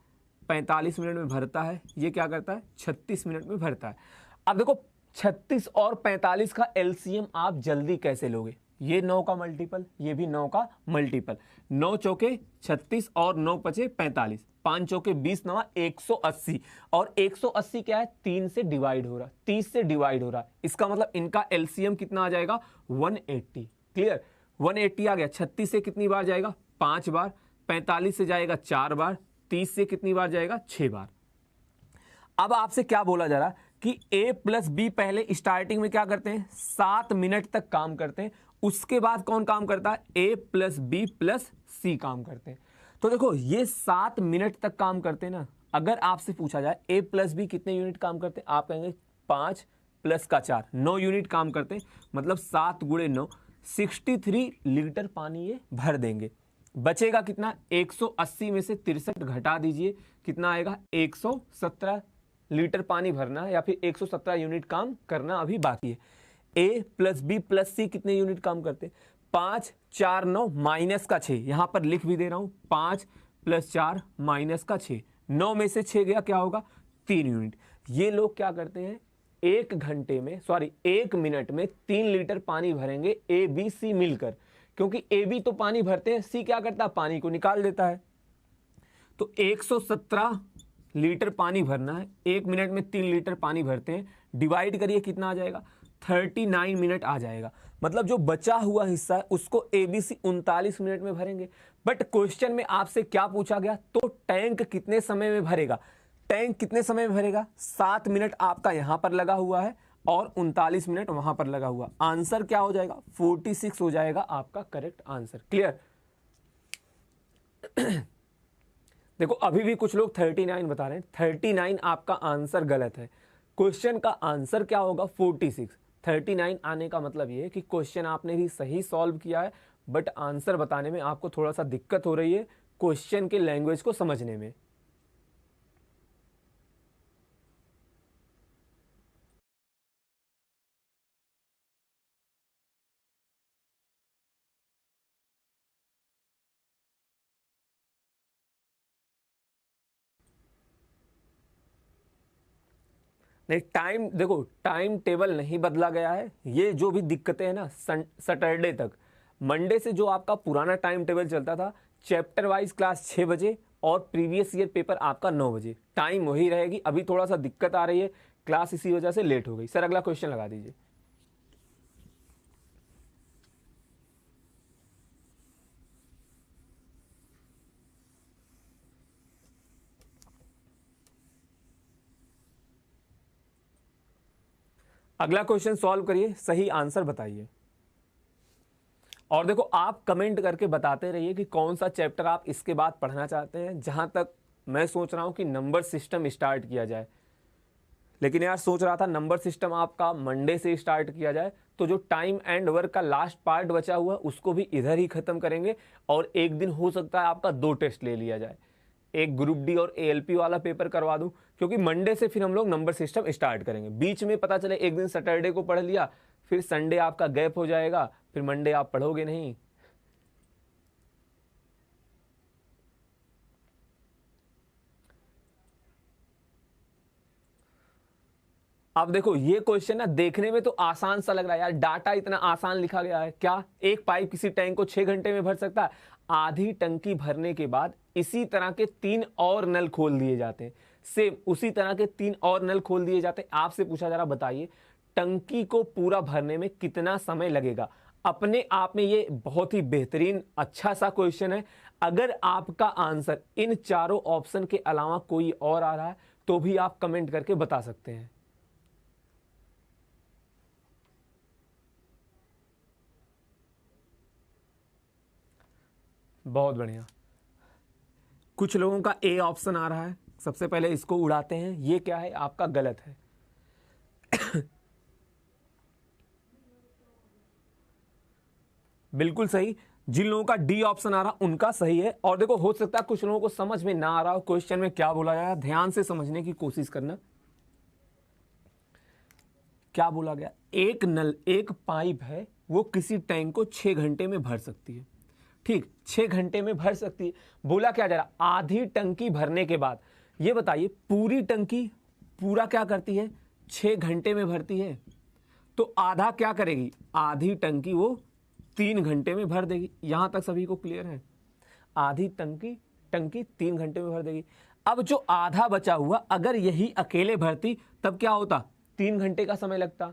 45 मिनट में भरता है, ये क्या करता है 36 मिनट में भरता है। अब देखो 36 और 45 का एलसीएम आप जल्दी कैसे लोगे, ये 9 का मल्टीपल, ये भी 9 का मल्टीपल, 9 चौके 36 और 9 पचे 45, 5 चौके 20 9 180, और 180 क्या है 3 से डिवाइड हो रहा, 30 से डिवाइड हो रहा, इसका मतलब इनका एलसीएम कितना आ जाएगा 180। क्लियर, 180 आ गया। 36 से कितनी बार जाएगा 5 बार, 45 से जाएगा 4 बार, 30 से कितनी बार जाएगा 6 बार। अब आपसे क्या बोला जा रहा है कि a प्लस बी पहले स्टार्टिंग में क्या करते हैं 7 मिनट तक काम करते हैं, उसके बाद कौन काम करता है a प्लस बी प्लस सी काम करते हैं। तो देखो ये 7 मिनट तक काम करते हैं ना, अगर आपसे पूछा जाए a प्लस बी कितने यूनिट काम करते हैं, आप कहेंगे 5 प्लस का 4 9 यूनिट काम करते हैं, मतलब 7 गुणे 9 63 लीटर पानी ये भर देंगे। बचेगा कितना 180 में से 63 घटा दीजिए, कितना आएगा 117 लीटर पानी भरना है, या फिर 117 यूनिट काम करना अभी बाकी है। ए प्लस बी प्लस सी कितने यूनिट काम करते हैं 5 4 9 माइनस का 6, यहां पर लिख भी दे रहा हूं 5 प्लस 4 माइनस का 6, 9 में से 6 गया क्या होगा 3 यूनिट। ये लोग क्या करते हैं 1 घंटे में सॉरी 1 मिनट में 3 लीटर पानी भरेंगे ए बी सी मिलकर, क्योंकि ए बी तो पानी भरते हैं, सी क्या करता है पानी को निकाल देता है। तो 117 लीटर पानी भरना है, 1 मिनट में 3 लीटर पानी भरते हैं, डिवाइड करिए कितना आ जाएगा 39 मिनट आ जाएगा। मतलब जो बचा हुआ हिस्सा है उसको एबीसी 39 मिनट में भरेंगे। बट क्वेश्चन में आपसे क्या पूछा गया, तो टैंक कितने समय में भरेगा, टैंक कितने समय में भरेगा 7 मिनट आपका यहां पर लगा हुआ है और 39 मिनट वहां पर लगा हुआ, आंसर क्या हो जाएगा 46 हो जाएगा आपका करेक्ट आंसर। क्लियर। देखो अभी भी कुछ लोग 39 बता रहे हैं, 39 आपका आंसर गलत है, क्वेश्चन का आंसर क्या होगा 46। 39 आने का मतलब ये है कि क्वेश्चन आपने भी सही सॉल्व किया है, बट आंसर बताने में आपको थोड़ा सा दिक्कत हो रही है क्वेश्चन के लैंग्वेज को समझने में। नहीं टाइम, देखो टाइम टेबल नहीं बदला गया है, ये जो भी दिक्कतें हैं ना सैटरडे तक, मंडे से जो आपका पुराना टाइम टेबल चलता था चैप्टर वाइज क्लास 6 बजे और प्रीवियस ईयर पेपर आपका 9 बजे, टाइम वही रहेगी। अभी थोड़ा सा दिक्कत आ रही है, क्लास इसी वजह से लेट हो गई। सर अगला क्वेश्चन लगा दीजिए। अगला क्वेश्चन सॉल्व करिए, सही आंसर बताइए। और देखो आप कमेंट करके बताते रहिए कि कौन सा चैप्टर आप इसके बाद पढ़ना चाहते हैं। जहां तक मैं सोच रहा हूं कि नंबर सिस्टम स्टार्ट किया जाए, लेकिन यार सोच रहा था नंबर सिस्टम आपका मंडे से स्टार्ट किया जाए, तो जो टाइम एंड वर्क का लास्ट पार्ट बचा हुआ उसको भी इधर ही खत्म करेंगे, और एक दिन हो सकता है आपका 2 टेस्ट ले लिया जाए, एक ग्रुप डी और एएलपी वाला पेपर करवा दूं, क्योंकि मंडे से फिर हम लोग नंबर सिस्टम स्टार्ट करेंगे। बीच में पता चले एक दिन सैटरडे को पढ़ लिया, फिर संडे आपका गैप हो जाएगा, फिर मंडे आप पढ़ोगे नहीं। अब देखो ये क्वेश्चन ना देखने में तो आसान सा लग रहा है यार, डाटा इतना आसान लिखा गया है, क्या एक पाइप किसी टैंक को 6 घंटे में भर सकता है। आधी टंकी भरने के बाद इसी तरह के 3 और नल खोल दिए जाते हैं। सेम उसी तरह के 3 और नल खोल दिए जाते हैं। आपसे पूछा जा रहा, बताइए टंकी को पूरा भरने में कितना समय लगेगा। अपने आप में ये बहुत ही बेहतरीन अच्छा सा क्वेश्चन है। अगर आपका आंसर इन चारों ऑप्शन के अलावा कोई और आ रहा है तो भी आप कमेंट करके बता सकते हैं। बहुत बढ़िया। कुछ लोगों का ए ऑप्शन आ रहा है। सबसे पहले इसको उड़ाते हैं। ये क्या है, आपका गलत है। बिल्कुल सही। जिन लोगों का डी ऑप्शन आ रहा उनका सही है। और देखो, हो सकता है कुछ लोगों को समझ में ना आ रहा हो क्वेश्चन में क्या बोला गया। ध्यान से समझने की कोशिश करना। क्या बोला गया, एक नल, एक पाइप है, वो किसी टैंक को 6 घंटे में भर सकती है। ठीक, 6 घंटे में भर सकती है। बोला क्या जा रहा, आधी टंकी भरने के बाद। ये बताइए पूरी टंकी पूरा क्या करती है, 6 घंटे में भरती है। तो आधा क्या करेगी, आधी टंकी वो 3 घंटे में भर देगी। यहां तक सभी को क्लियर है। आधी टंकी 3 घंटे में भर देगी। अब जो आधा बचा हुआ, अगर यही अकेले भरती तब क्या होता, 3 घंटे का समय लगता।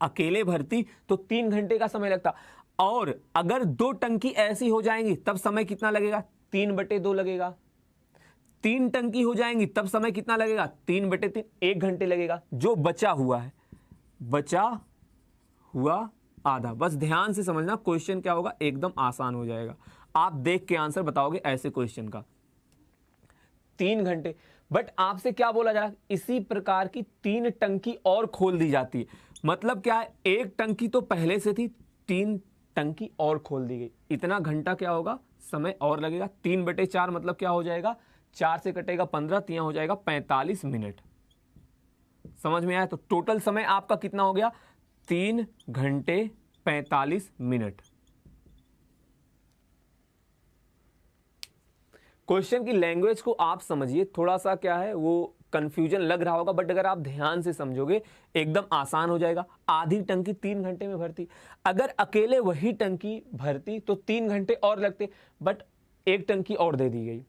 अकेले भरती तो 3 घंटे का समय लगता। और अगर 2 टंकी ऐसी हो जाएंगी तब समय कितना लगेगा, 3/2 लगेगा। 3 टंकी हो जाएंगी तब समय कितना लगेगा, 3/3, 1 घंटे लगेगा। जो बचा हुआ है, बचा हुआ आधा। बस ध्यान से समझना, क्वेश्चन क्या होगा, एकदम आसान हो जाएगा। आप देख के आंसर बताओगे ऐसे क्वेश्चन का। 3 घंटे। बट आपसे क्या बोला जा रहा है, इसी प्रकार की 3 टंकी और खोल दी जाती है। मतलब क्या है, एक टंकी तो पहले से थी, 3 टंकी और खोल दी गई। इतना घंटा क्या होगा, समय और लगेगा। 3/4 मतलब क्या हो जाएगा, 4 से कटेगा 15, 3 हो जाएगा 45 मिनट। समझ में आया। तो टोटल समय आपका कितना हो गया, 3 घंटे 45 मिनट। क्वेश्चन की लैंग्वेज को आप समझिए। थोड़ा सा क्या है वो कंफ्यूजन लग रहा होगा, बट अगर आप ध्यान से समझोगे एकदम आसान हो जाएगा। आधी टंकी 3 घंटे में भरती। अगर अकेले वही टंकी भरती तो 3 घंटे और लगते, बट एक टंकी और दे दी गई,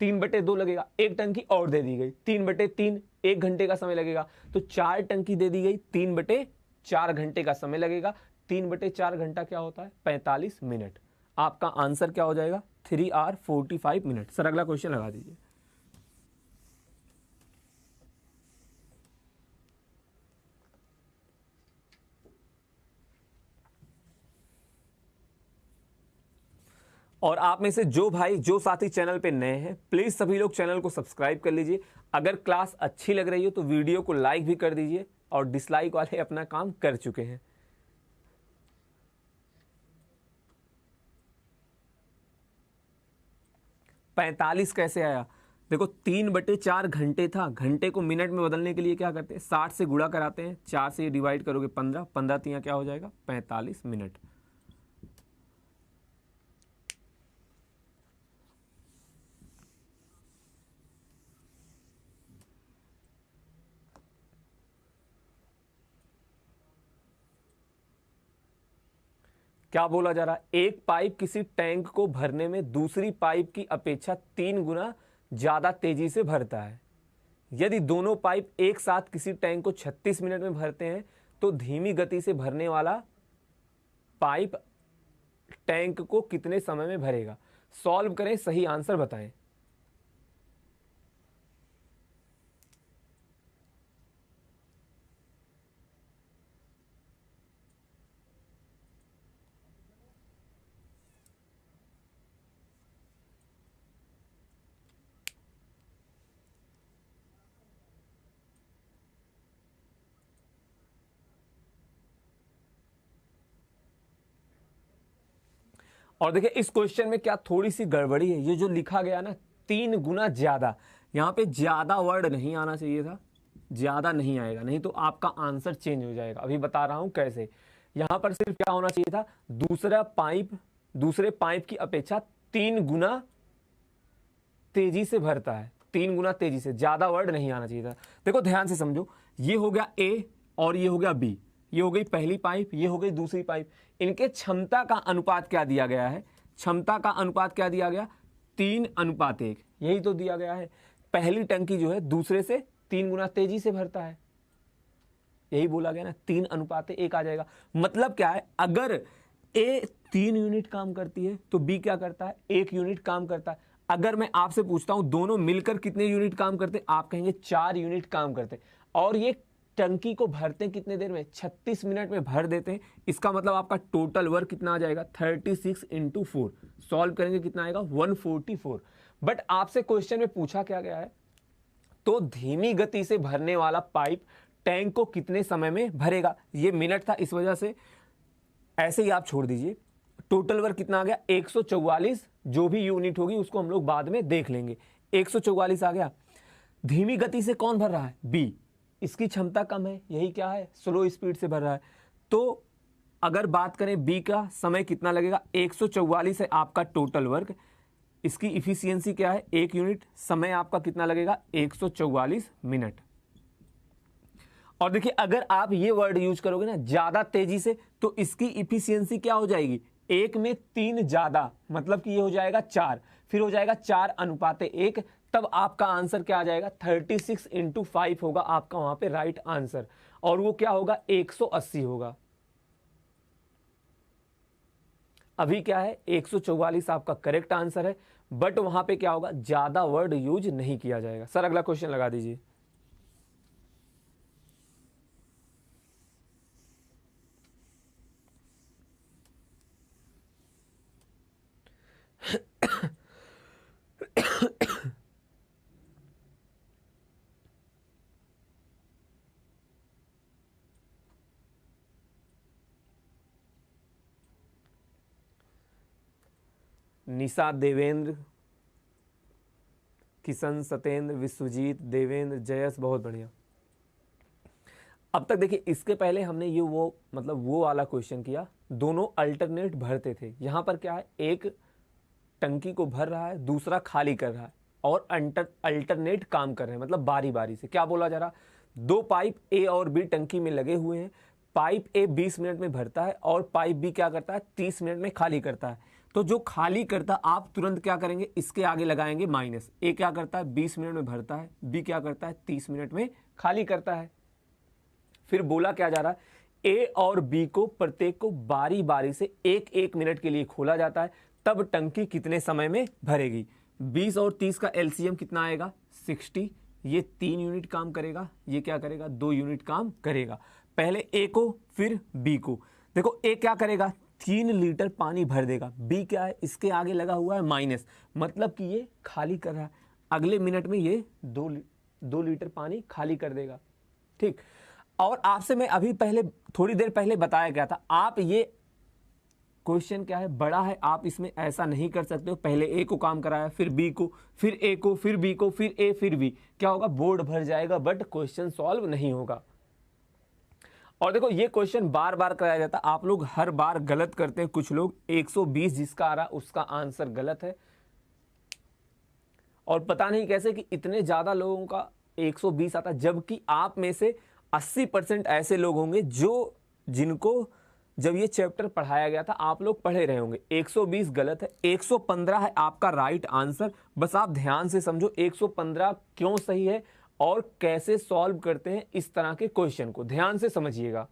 3/2 लगेगा। एक टंकी और दे दी गई, 3/3, 1 घंटे का समय लगेगा। तो 4 टंकी दे दी गई, 3/4 घंटे का समय लगेगा। 3/4 घंटा क्या होता है, 45 मिनट। आपका आंसर क्या हो जाएगा, 3 आवर 45 मिनट। सर अगला क्वेश्चन लगा दीजिए। और आप में से जो भाई, जो साथी चैनल पे नए हैं, प्लीज सभी लोग चैनल को सब्सक्राइब कर लीजिए। अगर क्लास अच्छी लग रही हो तो वीडियो को लाइक भी कर दीजिए। और डिसलाइक वाले अपना काम कर चुके हैं। पैंतालीस कैसे आया, देखो 3/4 घंटे था। घंटे को मिनट में बदलने के लिए क्या करते हैं, 60 से गुणा कराते हैं। 4 से डिवाइड करोगे 15, 15 तिया क्या हो जाएगा, 45 मिनट। क्या बोला जा रहा है, एक पाइप किसी टैंक को भरने में दूसरी पाइप की अपेक्षा 3 गुना ज्यादा तेजी से भरता है। यदि दोनों पाइप एक साथ किसी टैंक को 36 मिनट में भरते हैं तो धीमी गति से भरने वाला पाइप टैंक को कितने समय में भरेगा। सॉल्व करें, सही आंसर बताएं। और देखिए इस क्वेश्चन में क्या थोड़ी सी गड़बड़ी है। ये जो लिखा गया ना 3 गुना ज्यादा, यहां पे ज्यादा वर्ड नहीं आना चाहिए था। ज्यादा नहीं आएगा, नहीं तो आपका आंसर चेंज हो जाएगा। अभी बता रहा हूं कैसे। यहां पर सिर्फ क्या होना चाहिए था, दूसरे पाइप की अपेक्षा 3 गुना तेजी से भरता है। 3 गुना तेजी से, ज्यादा वर्ड नहीं आना चाहिए था। देखो ध्यान से समझो, ये हो गया ए और ये हो गया बी। ये हो गई पहली पाइप, ये हो गई दूसरी पाइप। इनके क्षमता का अनुपात क्या दिया गया है, क्षमता का अनुपात क्या दिया गया, 3:1, यही तो दिया गया है। पहली टंकी जो है दूसरे से 3 गुना तेजी से भरता है, यही बोला गया ना, 3:1 आ जाएगा। मतलब क्या है, अगर ए 3 यूनिट काम करती है तो बी क्या करता है, 1 यूनिट काम करता है। अगर मैं आपसे पूछता हूं दोनों मिलकर कितने यूनिट काम करते हैं, आप कहेंगे 4 यूनिट काम करते हैं। और ये टंकी को भरते हैं कितने देर में, 36 मिनट में भर देते हैं। इसका मतलब आपका टोटल वर्क कितना आ जाएगा, 36 × 4, सॉल्व करेंगे कितना आएगा, 144। बट आपसे क्वेश्चन में पूछा क्या गया है, तो धीमी गति से भरने वाला पाइप टैंक को कितने समय में भरेगा। ये मिनट था, इस वजह से ऐसे ही आप छोड़ दीजिए। टोटल वर्क कितना आ गया, 144। जो भी यूनिट होगी उसको हम लोग बाद में देख लेंगे। 144 आ गया। धीमी गति से कौन भर रहा है, बी, इसकी क्षमता कम है, यही क्या है, स्लो स्पीड से भर रहा है। तो अगर बात करें बी का समय कितना लगेगा, 144 है आपका टोटल वर्क, इसकी इफिशियंसी क्या है, 1 यूनिट, समय आपका कितना लगेगा, 144 मिनट। और देखिए अगर आप ये वर्ड यूज करोगे ना, ज्यादा तेजी से, तो इसकी इफिशियंसी क्या हो जाएगी, 1 में 3 ज्यादा, मतलब कि ये हो जाएगा 4, फिर हो जाएगा 4:1, तब आपका आंसर क्या आ जाएगा, 36 × 5 होगा आपका वहां पे राइट आंसर। और वो क्या होगा, 180 होगा। अभी क्या है, 144 आपका करेक्ट आंसर है, बट वहां पे क्या होगा, ज्यादा वर्ड यूज नहीं किया जाएगा। सर अगला क्वेश्चन लगा दीजिए। निशा, देवेंद्र, किशन, सतेंद्र, विश्वजीत, देवेंद्र, जयस, बहुत बढ़िया। अब तक देखिए इसके पहले हमने ये वो वाला क्वेश्चन किया, दोनों अल्टरनेट भरते थे। यहां पर क्या है, एक टंकी को भर रहा है, दूसरा खाली कर रहा है, और अल्टरनेट काम कर रहे हैं, मतलब बारी बारी से। क्या बोला जा रहा, 2 पाइप ए और बी टंकी में लगे हुए हैं। पाइप ए 20 मिनट में भरता है और पाइप बी क्या करता है, 30 मिनट में खाली करता है। तो जो खाली करता, आप तुरंत क्या करेंगे, इसके आगे लगाएंगे माइनस। ए क्या करता है, 20 मिनट में भरता है, बी क्या करता है, 30 मिनट में खाली करता है। फिर बोला क्या जा रहा है, ए और बी को प्रत्येक को बारी बारी से 1-1 मिनट के लिए खोला जाता है, तब टंकी कितने समय में भरेगी। 20 और 30 का एलसीएम कितना आएगा, 60। ये 3 यूनिट काम करेगा, ये क्या करेगा, 2 यूनिट काम करेगा। पहले ए को फिर बी को। देखो ए क्या करेगा, 3 लीटर पानी भर देगा। बी क्या है, इसके आगे लगा हुआ है माइनस, मतलब कि ये खाली कर रहा है। अगले मिनट में ये 2 लीटर पानी खाली कर देगा। ठीक, और आपसे मैं अभी पहले थोड़ी देर पहले बताया गया था, आप ये क्वेश्चन क्या है, बड़ा है, आप इसमें ऐसा नहीं कर सकते हो। पहले ए को काम कराया, फिर बी को, फिर ए को, फिर बी को, फिर ए, फिर बी, क्या होगा, बोर्ड भर जाएगा, बट क्वेश्चन सॉल्व नहीं होगा। और देखो ये क्वेश्चन बार बार कराया जाता है, आप लोग हर बार गलत करते हैं। कुछ लोग 120 जिसका आ रहा उसका आंसर गलत है, और पता नहीं कैसे कि इतने ज्यादा लोगों का 120 आता, जबकि आप में से 80% ऐसे लोग होंगे जिनको जब ये चैप्टर पढ़ाया गया था आप लोग पढ़े रहे होंगे। 120 गलत है, 115 है आपका राइट आंसर। बस आप ध्यान से समझो 115 क्यों सही है और कैसे सॉल्व करते हैं इस तरह के क्वेश्चन को, ध्यान से समझिएगा,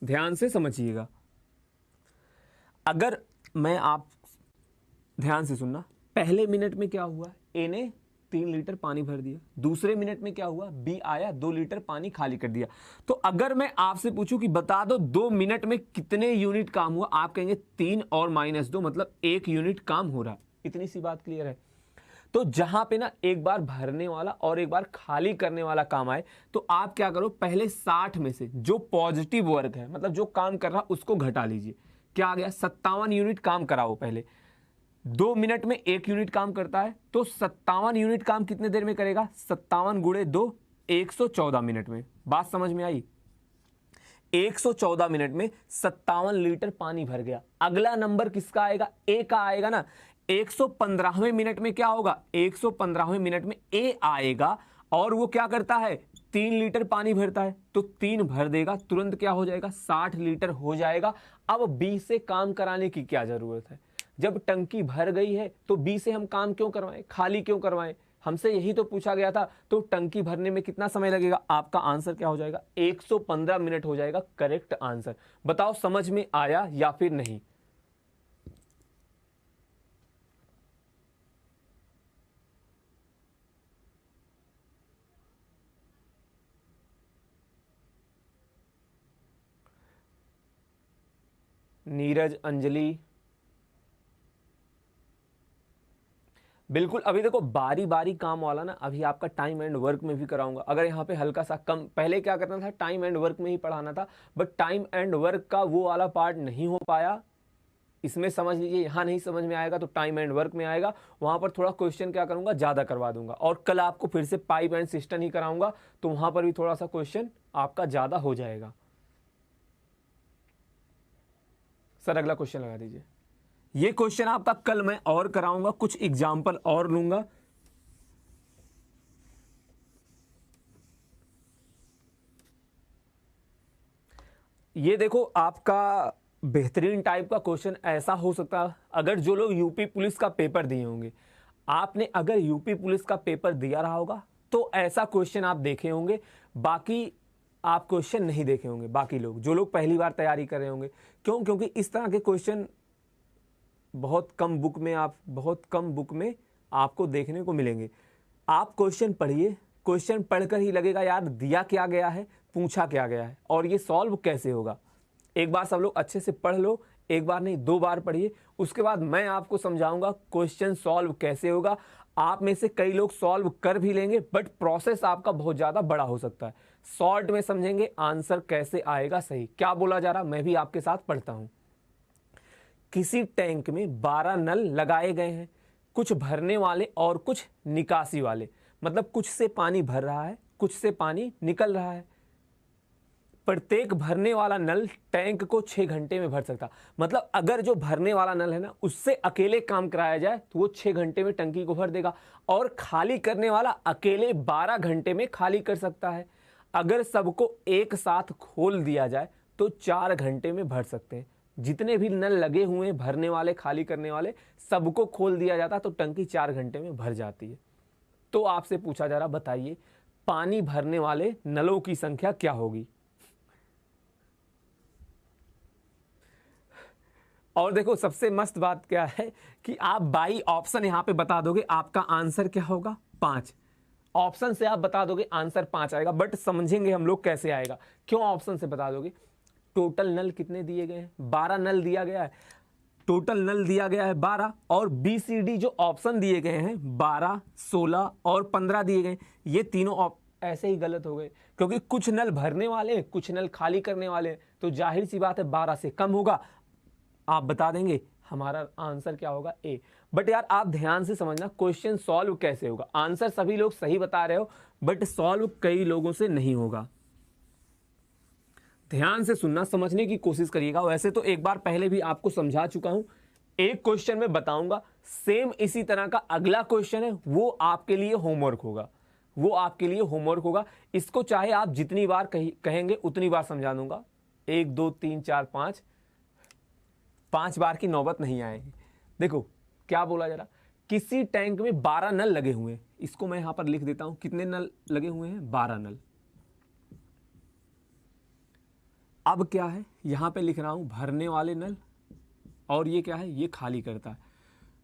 ध्यान से समझिएगा। अगर मैं आप ध्यान से सुनना, पहले मिनट में क्या हुआ, ए ने 3 लीटर पानी भर दिया, दूसरे मिनट में क्या हुआ, बी आया 2 लीटर पानी खाली कर दिया। तो अगर मैं आपसे पूछूं कि बता दो 2 मिनट में कितने यूनिट काम हुआ, आप कहेंगे 3 और -2, मतलब 1 यूनिट काम हो रहा। इतनी सी बात क्लियर है। तो जहां पे ना एक बार भरने वाला और एक बार खाली करने वाला काम आए, तो आप क्या करो, पहले 60 में से जो पॉजिटिव वर्क है, मतलब जो काम कर रहा उसको घटा लीजिए। क्या आ गया, 57 यूनिट काम कराओ। पहले 2 मिनट में 1 यूनिट काम करता है, तो 57 यूनिट काम कितने देर में करेगा, 57 × 2, 114 मिनट में। बात समझ में आई, 114 मिनट में 57 लीटर पानी भर गया। अगला नंबर किसका आएगा, ए का आएगा ना। 115वें मिनट में क्या होगा, 115वें मिनट में ए आएगा और वो क्या करता है, 3 लीटर पानी भरता है, तो 3 भर देगा, तुरंत क्या हो जाएगा, 60 लीटर हो जाएगा। अब बी से काम कराने की क्या जरूरत है, जब टंकी भर गई है तो बी से हम काम क्यों करवाएं, खाली क्यों करवाएं, हमसे यही तो पूछा गया था। तो टंकी भरने में कितना समय लगेगा, आपका आंसर क्या हो जाएगा, 115 मिनट हो जाएगा करेक्ट आंसर। बताओ समझ में आया या फिर नहीं। नीरज, अंजलि, बिल्कुल। अभी देखो बारी बारी काम वाला ना, अभी आपका टाइम एंड वर्क में भी कराऊंगा। अगर यहाँ पे हल्का सा कम, पहले क्या करना था, टाइम एंड वर्क में ही पढ़ाना था, बट टाइम एंड वर्क का वो वाला पार्ट नहीं हो पाया। इसमें समझ लीजिए, यहाँ नहीं समझ में आएगा तो टाइम एंड वर्क में आएगा, वहां पर थोड़ा क्वेश्चन क्या करूंगा, ज्यादा करवा दूंगा। और कल आपको फिर से पाइप एंड सिस्टम ही कराऊंगा, तो वहां पर भी थोड़ा सा क्वेश्चन आपका ज्यादा हो जाएगा। सर अगला क्वेश्चन लगा दीजिए। ये क्वेश्चन आपका कल मैं और कराऊंगा, कुछ एग्जाम्पल और लूंगा। ये देखो आपका बेहतरीन टाइप का क्वेश्चन ऐसा हो सकता है, अगर जो लोग यूपी पुलिस का पेपर दिए होंगे, आपने अगर यूपी पुलिस का पेपर दिया रहा होगा तो ऐसा क्वेश्चन आप देखे होंगे। बाकी आप क्वेश्चन नहीं देखे होंगे, बाकी लोग, जो लोग पहली बार तैयारी कर रहे होंगे। क्यों, क्योंकि इस तरह के क्वेश्चन बहुत कम बुक में आपको देखने को मिलेंगे। आप क्वेश्चन पढ़िए, क्वेश्चन पढ़कर ही लगेगा यार दिया क्या गया है, पूछा क्या गया है और ये सॉल्व कैसे होगा। एक बार सब लोग अच्छे से पढ़ लो, एक बार नहीं 2 बार पढ़िए, उसके बाद मैं आपको समझाऊंगा क्वेश्चन सॉल्व कैसे होगा। आप में से कई लोग सॉल्व कर भी लेंगे, बट प्रोसेस आपका बहुत ज्यादा बड़ा हो सकता है। शॉर्ट में समझेंगे आंसर कैसे आएगा सही। क्या बोला जा रहा, मैं भी आपके साथ पढ़ता हूं। किसी टैंक में 12 नल लगाए गए हैं, कुछ भरने वाले और कुछ निकासी वाले, मतलब कुछ से पानी भर रहा है, कुछ से पानी निकल रहा है। प्रत्येक भरने वाला नल टैंक को 6 घंटे में भर सकता। मतलब अगर जो भरने वाला नल है ना, उससे अकेले काम कराया जाए तो वो 6 घंटे में टंकी को भर देगा, और खाली करने वाला अकेले 12 घंटे में खाली कर सकता है। अगर सबको एक साथ खोल दिया जाए तो 4 घंटे में भर सकते हैं। जितने भी नल लगे हुए हैं, भरने वाले खाली करने वाले, सबको खोल दिया जाता तो टंकी 4 घंटे में भर जाती है। तो आपसे पूछा जा रहा, बताइए पानी भरने वाले नलों की संख्या क्या होगी। और देखो सबसे मस्त बात क्या है कि आप बाई ऑप्शन यहां पे बता दोगे, आपका आंसर क्या होगा, 5। ऑप्शन से आप बता दोगे आंसर 5 आएगा, बट समझेंगे हम लोग कैसे आएगा। क्यों ऑप्शन से बता दोगे, टोटल नल कितने दिए गए हैं, 12 नल दिया गया है, टोटल नल दिया गया है 12, और BCD जो ऑप्शन दिए गए हैं 12, 16 और 15 दिए गए, ये तीनों ऐसे ही गलत हो गए, क्योंकि कुछ नल भरने वाले हैं, कुछ नल खाली करने वाले हैं, तो जाहिर सी बात है 12 से कम होगा। आप बता देंगे हमारा आंसर क्या होगा, ए। बट यार आप ध्यान से समझना, क्वेश्चन सॉल्व कैसे होगा। आंसर सभी लोग सही बता रहे हो, बट सॉल्व कई लोगों से नहीं होगा। ध्यान से सुनना, समझने की कोशिश करिएगा। वैसे तो एक बार पहले भी आपको समझा चुका हूं, एक क्वेश्चन में बताऊंगा, सेम इसी तरह का अगला क्वेश्चन है, वो आपके लिए होमवर्क होगा, वो आपके लिए होमवर्क होगा। इसको चाहे आप जितनी बार कहेंगे उतनी बार समझा दूंगा। 1 2 3 4 5 बार की नौबत नहीं आएगी। देखो क्या बोला जा रहा, किसी टैंक में 12 नल लगे हुए हैं। इसको मैं यहां पर लिख देता हूं, कितने नल लगे हुए हैं, 12 नल। अब क्या है, यहां पे लिख रहा हूं भरने वाले नल, और ये क्या है, ये खाली करता है।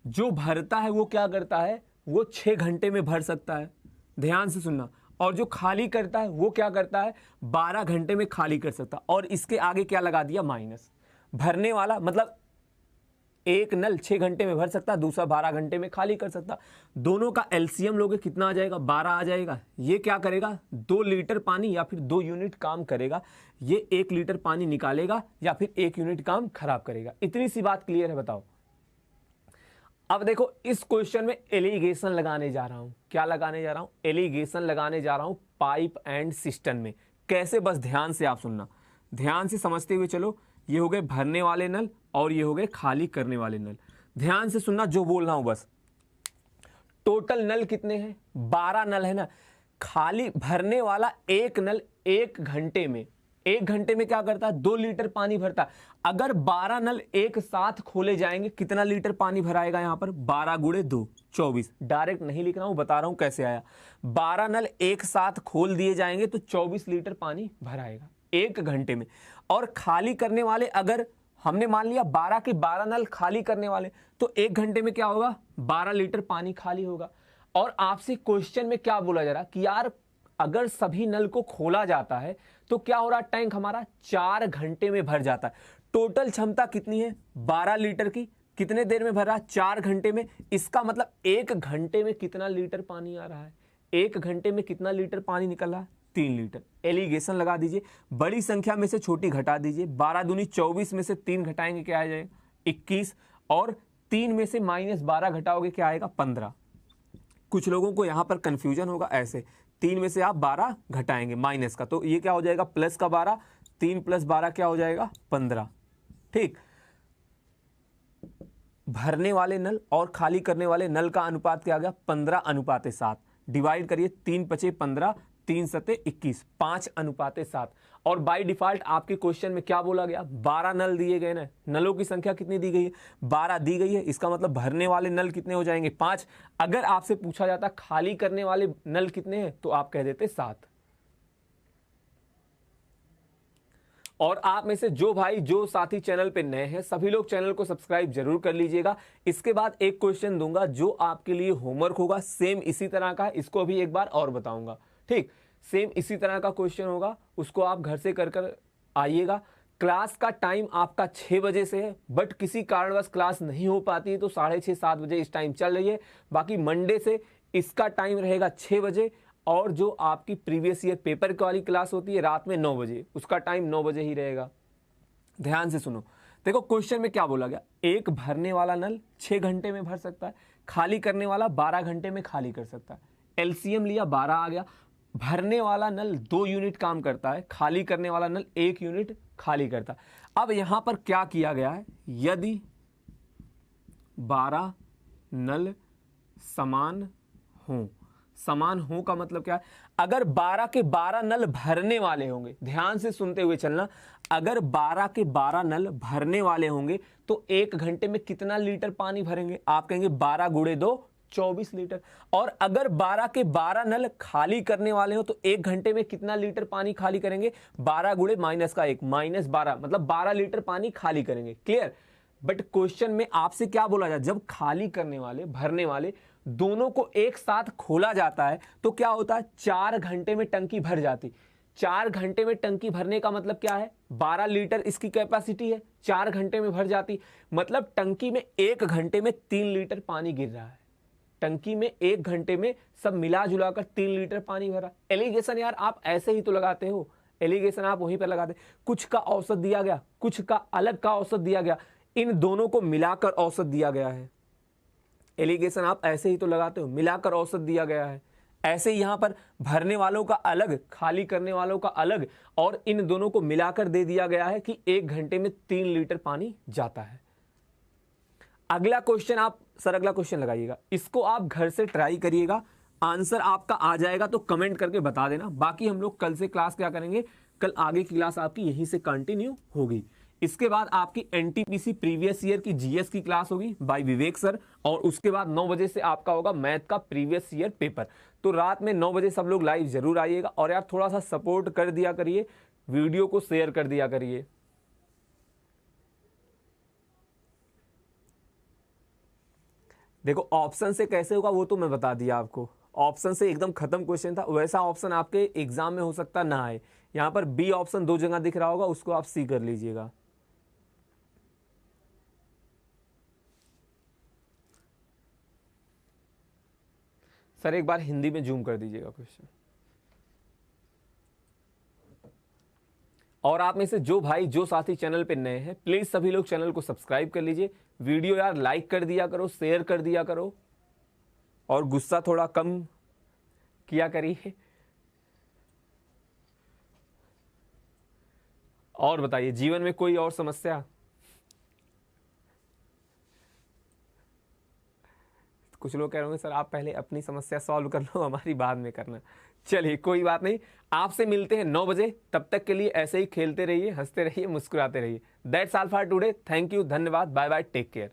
जो भरता है वो क्या करता है, वो 6 घंटे में भर सकता है, ध्यान से सुनना। और जो खाली करता है वो क्या करता है, 12 घंटे में खाली कर सकता। और इसके आगे क्या लगा दिया, माइनस। भरने वाला मतलब एक नल 6 घंटे में भर सकता, दूसरा 12 घंटे में खाली कर सकता। दोनों का एलसीएम लोगे कितना आ जाएगा, 12 आ जाएगा। ये क्या करेगा, 2 लीटर पानी या फिर 2 यूनिट काम करेगा। ये 1 लीटर पानी निकालेगा या फिर 1 यूनिट काम खराब करेगा। इतनी सी बात क्लियर है, बताओ। अब देखो इस क्वेश्चन में एलिगेशन लगाने जा रहा हूं। क्या लगाने जा रहा हूं, एलिगेशन लगाने जा रहा हूं पाइप एंड सिस्टम में। कैसे, बस ध्यान से आप सुनना, ध्यान से समझते हुए चलो। ये हो गए भरने वाले नल और ये हो गए खाली करने वाले नल। ध्यान से सुनना जो बोल रहा हूं बस। टोटल नल कितने हैं, 12 नल है ना। खाली भरने वाला एक नल 1 घंटे में, 1 घंटे में क्या करता है, 2 लीटर पानी भरता है। अगर 12 नल एक साथ खोले जाएंगे कितना लीटर पानी भराएगा, यहां पर 12 गुणे 2 24। डायरेक्ट नहीं लिख रहा हूं, बता रहा हूं कैसे आया। 12 नल एक साथ खोल दिए जाएंगे तो 24 लीटर पानी भराएगा 1 घंटे में। और खाली करने वाले, अगर हमने मान लिया 12 के 12 नल खाली करने वाले, तो 1 घंटे में क्या होगा, 12 लीटर पानी खाली होगा। और आपसे क्वेश्चन में क्या बोला जा रहा कि यार अगर सभी नल को खोला जाता है तो क्या हो रहा, टैंक हमारा 4 घंटे में भर जाता है। टोटल क्षमता कितनी है, 12 लीटर की, कितने देर में भर रहा है, 4 घंटे में। इसका मतलब 1 घंटे में कितना लीटर पानी आ रहा है, 1 घंटे में कितना लीटर पानी निकल रहा है, 3 लीटर। एलिगेशन लगा दीजिए, बड़ी संख्या में से छोटी घटा दीजिए। 12 दूनी 24 में से 3 घटाएंगे क्या आ जाएगा, 21। और 3 में से -12 घटाओगे क्या आएगा, 15। कुछ लोगों को यहां पर कंफ्यूजन होगा, ऐसे 3 में से आप 12 घटाएंगे माइनस का, तो ये क्या हो जाएगा, प्लस का 12, 3 + 12 क्या हो जाएगा, 15। ठीक, भरने वाले नल और खाली करने वाले नल का अनुपात क्या आ गया, 15:7। डिवाइड करिए, 3 × 5 = 15, 3 × 7 = 21, 5:7। और बाय डिफॉल्ट आपके क्वेश्चन में क्या बोला गया, 12 नल दिए गए ना, नलों की संख्या कितनी दी गई है, 12 दी गई है। इसका मतलब भरने वाले नल कितने हो जाएंगे, 5। अगर आपसे पूछा जाता खाली करने वाले नल कितने हैं तो आप कह देते 7। और आप में से जो भाई जो साथी चैनल पे नए हैं सभी लोग चैनल को सब्सक्राइब जरूर कर लीजिएगा। इसके बाद एक क्वेश्चन दूंगा जो आपके लिए होमवर्क होगा, सेम इसी तरह का, इसको भी एक बार और बताऊंगा। ठीक, सेम इसी तरह का क्वेश्चन होगा, उसको आप घर से कर आइएगा। क्लास का टाइम आपका 6 बजे से है, बट किसी कारणवश क्लास नहीं हो पाती है तो 6:30 7 बजे इस टाइम चल रही है। बाकी मंडे से इसका टाइम रहेगा 6 बजे, और जो आपकी प्रीवियस ईयर पेपर वाली क्लास होती है रात में 9 बजे, उसका टाइम 9 बजे ही रहेगा। ध्यान से सुनो, देखो क्वेश्चन में क्या बोला गया, एक भरने वाला नल 6 घंटे में भर सकता है, खाली करने वाला 12 घंटे में खाली कर सकता है। एलसीएम लिया, 12 आ गया। भरने वाला नल 2 यूनिट काम करता है, खाली करने वाला नल 1 यूनिट खाली करता है। अब यहां पर क्या किया गया है, यदि 12 नल समान हों, समान हो का मतलब क्या है, अगर 12 के 12 नल भरने वाले होंगे, ध्यान से सुनते हुए चलना, अगर 12 के 12 नल भरने वाले होंगे तो 1 घंटे में कितना लीटर पानी भरेंगे, आप कहेंगे 12 × 2 24 लीटर। और अगर 12 के 12 नल खाली करने वाले हो तो 1 घंटे में कितना लीटर पानी खाली करेंगे, 12 × -1 -12, मतलब 12 लीटर पानी खाली करेंगे। क्लियर। बट क्वेश्चन में आपसे क्या बोला जाए, जब खाली करने वाले भरने वाले दोनों को एक साथ खोला जाता है तो क्या होता है, 4 घंटे में टंकी भर जाती। 4 घंटे में टंकी भरने का मतलब क्या है, 12 लीटर इसकी कैपेसिटी है, 4 घंटे में भर जाती। मतलब टंकी में 1 घंटे में 3 लीटर पानी गिर रहा है। टंकी में 1 घंटे में सब मिला जुला कर 3 लीटर पानी भरा। एलिगेशन यार आप ऐसे ही तो लगाते हो, एलिगेशन आप वहीं पर लगाते, कुछ का औसत दिया गया, कुछ का अलग का औसत दिया गया, इन दोनों को मिलाकर औसत दिया गया है। एलिगेशन आप ऐसे ही तो लगाते हो, मिलाकर औसत दिया गया है। ऐसे ही यहां पर भरने वालों का अलग, खाली करने वालों का अलग, और इन दोनों को मिलाकर दे दिया गया है कि 1 घंटे में 3 लीटर पानी जाता है। अगला क्वेश्चन आप, सर अगला क्वेश्चन लगाइएगा, इसको आप घर से ट्राई करिएगा, आंसर आपका आ जाएगा तो कमेंट करके बता देना। बाकी हम लोग कल से क्लास क्या करेंगे, कल आगे की क्लास आपकी यहीं से कंटिन्यू होगी। इसके बाद आपकी एनटीपीसी प्रीवियस ईयर की जीएस की क्लास होगी बाय विवेक सर, और उसके बाद 9 बजे से आपका होगा मैथ का प्रीवियस ईयर पेपर। तो रात में 9 बजे सब लोग लाइव जरूर आइएगा, और यार थोड़ा सा सपोर्ट कर दिया करिए, वीडियो को शेयर कर दिया करिए। देखो ऑप्शन से कैसे होगा वो तो मैं बता दिया आपको, ऑप्शन से एकदम खत्म क्वेश्चन था, वैसा ऑप्शन आपके एग्जाम में हो सकता ना आए। यहां पर बी ऑप्शन 2 जगह दिख रहा होगा, उसको आप सी कर लीजिएगा। सर एक बार हिंदी में जूम कर दीजिएगा क्वेश्चन। और आप में से जो भाई जो साथी चैनल पे नए हैं प्लीज सभी लोग चैनल को सब्सक्राइब कर लीजिए, वीडियो यार लाइक कर दिया करो, शेयर कर दिया करो, और गुस्सा थोड़ा कम किया करिए। और बताइए जीवन में कोई और समस्या, कुछ लोग कह रहे होंगे सर आप पहले अपनी समस्या सॉल्व कर लो, हमारी बाद में करना। चलिए कोई बात नहीं, आपसे मिलते हैं 9 बजे। तब तक के लिए ऐसे ही खेलते रहिए, हंसते रहिए, मुस्कुराते रहिए। That's all for today. Thank you, धन्यवाद, बाय बाय, टेक केयर।